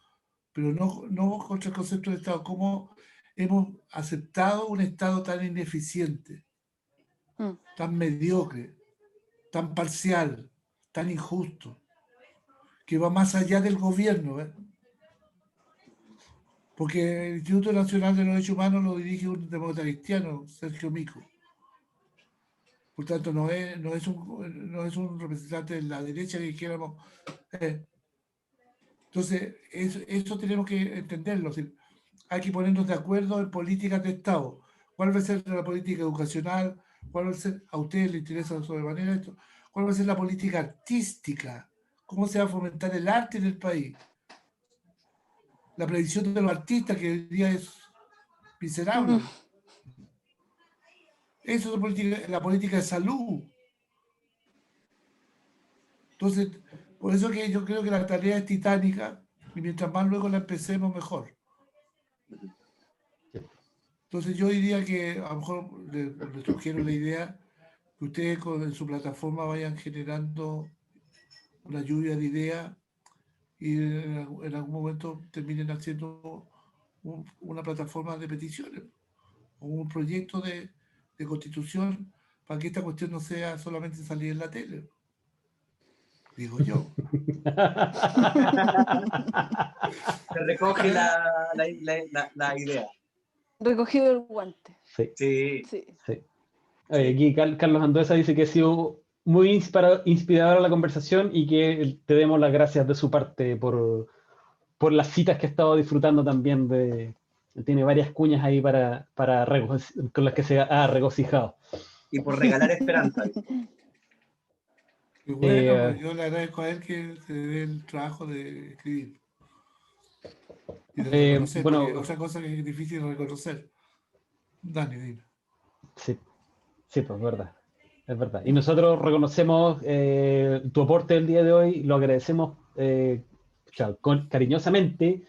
[SPEAKER 3] pero no contra el concepto de Estado. ¿Cómo hemos aceptado un Estado tan ineficiente, tan mediocre, tan parcial, tan injusto, que va más allá del gobierno? Porque el Instituto Nacional de los Derechos Humanos lo dirige un demócrata cristiano, Sergio Mico. Por tanto, no es un representante de la derecha que quieramos. Entonces, eso tenemos que entenderlo. Hay que ponernos de acuerdo en políticas de Estado. ¿Cuál va a ser la política educacional? ¿Cuál va a ser, a ustedes les interesa sobremanera esto? ¿Cuál va a ser la política artística? ¿Cómo se va a fomentar el arte en el país? La previsión de los artistas, que hoy día es miserable. Eso es la política de salud. Entonces, por eso que yo creo que la tarea es titánica y mientras más luego la empecemos, mejor. Entonces yo diría que a lo mejor les sugiero la idea que ustedes en su plataforma vayan generando una lluvia de ideas y en algún momento terminen haciendo una plataforma de peticiones o un proyecto de constitución para que esta cuestión no sea solamente salir en la tele. Digo yo.
[SPEAKER 2] Se recoge la idea.
[SPEAKER 4] Recogido el guante.
[SPEAKER 1] Sí.
[SPEAKER 2] Sí.
[SPEAKER 1] Aquí Carlos Anduesa dice que ha sido muy inspiradora la conversación y que te demos las gracias de su parte por las citas que ha estado disfrutando también tiene varias cuñas ahí con las que se ha regocijado.
[SPEAKER 2] Y por regalar esperanza.
[SPEAKER 3] Y bueno, pues yo le agradezco a él que se dé el trabajo de escribir. Y de reconocer, porque otra cosa que es difícil de reconocer. Dani, dime. Sí,
[SPEAKER 1] pues es verdad. Y nosotros reconocemos tu aporte el día de hoy, lo agradecemos cariñosamente.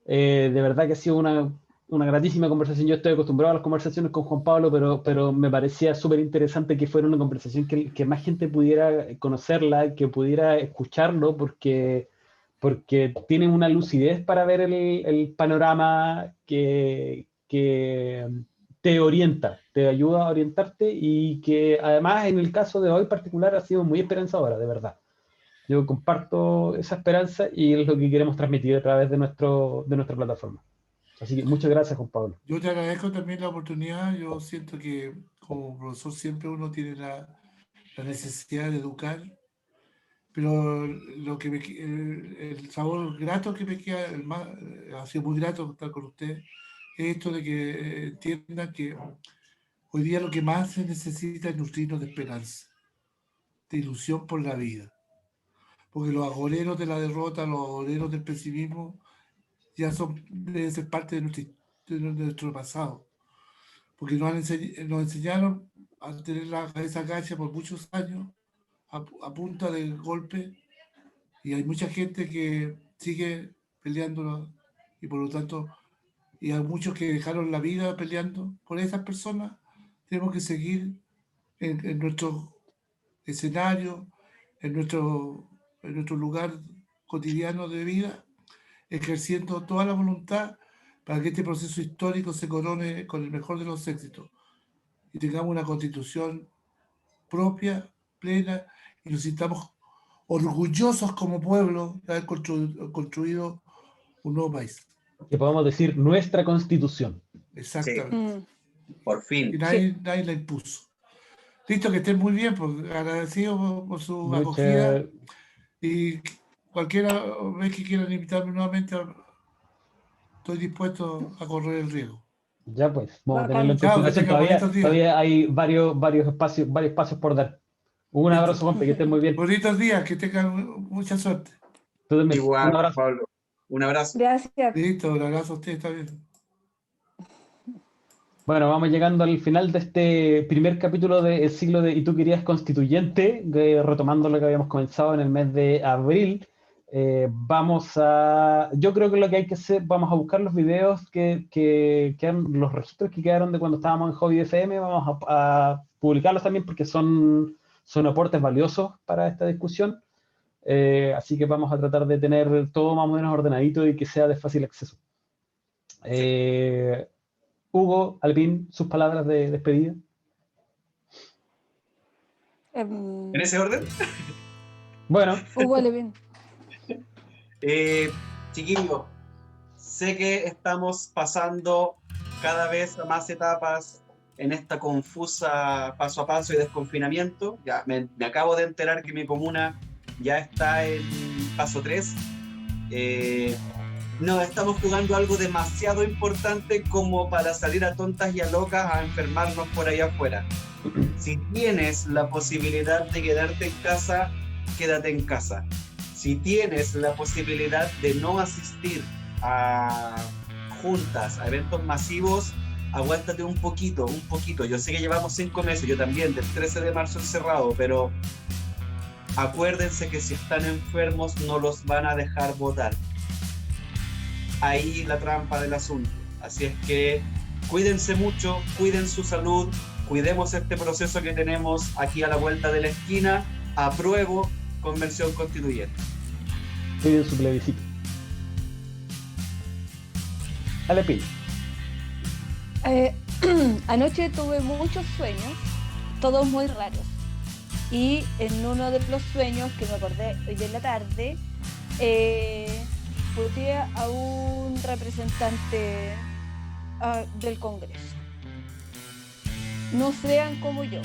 [SPEAKER 1] De verdad que ha sido una gratísima conversación. Yo estoy acostumbrado a las conversaciones con Juan Pablo, pero me parecía súper interesante que fuera una conversación que más gente pudiera conocerla, que pudiera escucharlo, porque tiene una lucidez para ver el panorama que te orienta, te ayuda a orientarte y que además en el caso de hoy particular ha sido muy esperanzadora, de verdad. Yo comparto esa esperanza y es lo que queremos transmitir a través de nuestra plataforma. Así que muchas gracias, Juan Pablo.
[SPEAKER 3] Yo te agradezco también la oportunidad. Yo siento que como profesor siempre uno tiene la necesidad de educar, pero el sabor grato que me queda, ha sido muy grato estar con usted, es esto de que entiendan que hoy día lo que más se necesita es nutrirnos de esperanza, de ilusión por la vida. Porque los agoreros de la derrota, los agoreros del pesimismo, ya deben ser parte de nuestro pasado. Porque nos enseñaron a tener la cabeza gacha por muchos años, a punta de golpe, y hay mucha gente que sigue peleando, y por lo tanto, y hay muchos que dejaron la vida peleando. Por esas personas tenemos que seguir en nuestro escenario, en nuestro lugar cotidiano de vida, ejerciendo toda la voluntad para que este proceso histórico se corone con el mejor de los éxitos y tengamos una constitución propia, plena, y nos sintamos orgullosos como pueblo de haber construido un nuevo país.
[SPEAKER 1] Que podamos decir nuestra constitución.
[SPEAKER 3] Exactamente.
[SPEAKER 2] Por fin.
[SPEAKER 3] Y nadie la impuso. Listo, que estén muy bien, pues, agradecido por su acogida. Y cualquiera vez que quieran invitarme nuevamente, estoy dispuesto a correr el riesgo.
[SPEAKER 1] Ya pues, vamos a
[SPEAKER 4] Bacán.
[SPEAKER 1] tenerlo en
[SPEAKER 3] Chao, que
[SPEAKER 1] consideración.
[SPEAKER 3] tengan bonitos días.
[SPEAKER 1] Todavía hay varios pasos por dar. Un
[SPEAKER 3] Listo.
[SPEAKER 1] abrazo, Juanpe, que estén muy bien.
[SPEAKER 3] Bonitos días, que tengan mucha suerte.
[SPEAKER 1] Tú también.
[SPEAKER 2] Igual,
[SPEAKER 1] Un abrazo.
[SPEAKER 2] Pablo. Un abrazo.
[SPEAKER 4] Gracias.
[SPEAKER 3] Listo, un abrazo a usted, está bien.
[SPEAKER 1] Bueno, vamos llegando al final de este primer capítulo del siglo de Y tú querías constituyente, retomando lo que habíamos comenzado en el mes de abril. Yo creo que lo que hay que hacer, vamos a buscar los videos los registros que quedaron de cuando estábamos en Hobby FM, vamos a publicarlos también porque son aportes valiosos para esta discusión. Así que vamos a tratar de tener todo más o menos ordenadito y que sea de fácil acceso. Hugo, Alpín, sus palabras de despedida.
[SPEAKER 2] ¿En ese orden?
[SPEAKER 1] Bueno,
[SPEAKER 4] Hugo Levin.
[SPEAKER 2] Chiquillo, sé que estamos pasando cada vez a más etapas en esta confusa paso a paso y desconfinamiento. Ya me acabo de enterar que mi comuna ya está en paso 3. No, estamos jugando algo demasiado importante como para salir a tontas y a locas a enfermarnos por ahí afuera. Si tienes la posibilidad de quedarte en casa, quédate en casa. Si tienes la posibilidad de no asistir a juntas, a eventos masivos, aguántate un poquito. Yo sé que llevamos 5 meses, yo también, del 13 de marzo encerrado, pero acuérdense que si están enfermos no los van a dejar votar. Ahí la trampa del asunto. Así es que cuídense mucho, cuiden su salud, cuidemos este proceso que tenemos aquí a la vuelta de la esquina. Apruebo convención constituyente.
[SPEAKER 1] cuiden su plebiscito. Alpín.
[SPEAKER 4] Anoche tuve muchos sueños, todos muy raros. Y en uno de los sueños que me acordé hoy en la tarde, puteé a un representante del Congreso. No sean como yo,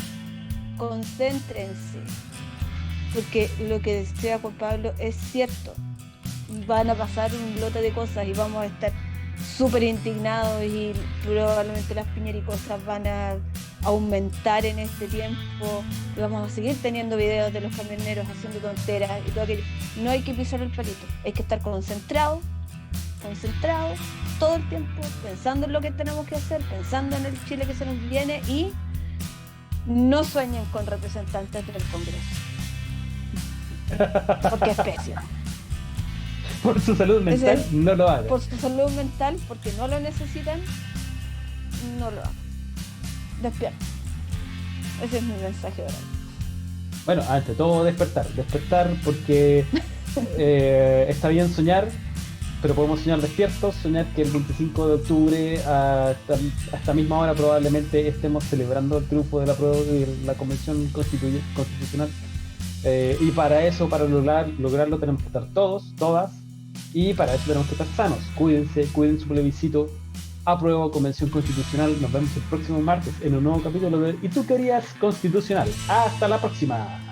[SPEAKER 4] concéntrense, porque lo que decía Juan Pablo es cierto. Van a pasar un lote de cosas y vamos a estar súper indignados y probablemente las piñericosas van a aumentar en este tiempo y vamos a seguir teniendo videos de los camioneros haciendo tonteras y todo aquello. No hay que pisar el palito, hay que estar concentrados todo el tiempo, pensando en lo que tenemos que hacer, pensando en el Chile que se nos viene y no sueñen con representantes del Congreso, porque es pésimo.
[SPEAKER 1] Por su salud mental, no lo hagan.
[SPEAKER 4] Por su salud mental, porque no lo necesitan, no lo hagan. Despierta. Ese es mi mensaje ahora.
[SPEAKER 1] Bueno, ante todo despertar porque está bien soñar, pero podemos soñar despiertos, soñar que el 25 de octubre a esta misma hora probablemente estemos celebrando el triunfo de la Convención Constitucional. Y para eso, para lograrlo tenemos que estar todos, todas, y para eso tenemos que estar sanos. Cuídense, cuiden su plebiscito. Apruebo Convención Constitucional. Nos vemos el próximo martes en un nuevo capítulo de Y tú querías constitucional. Hasta la próxima.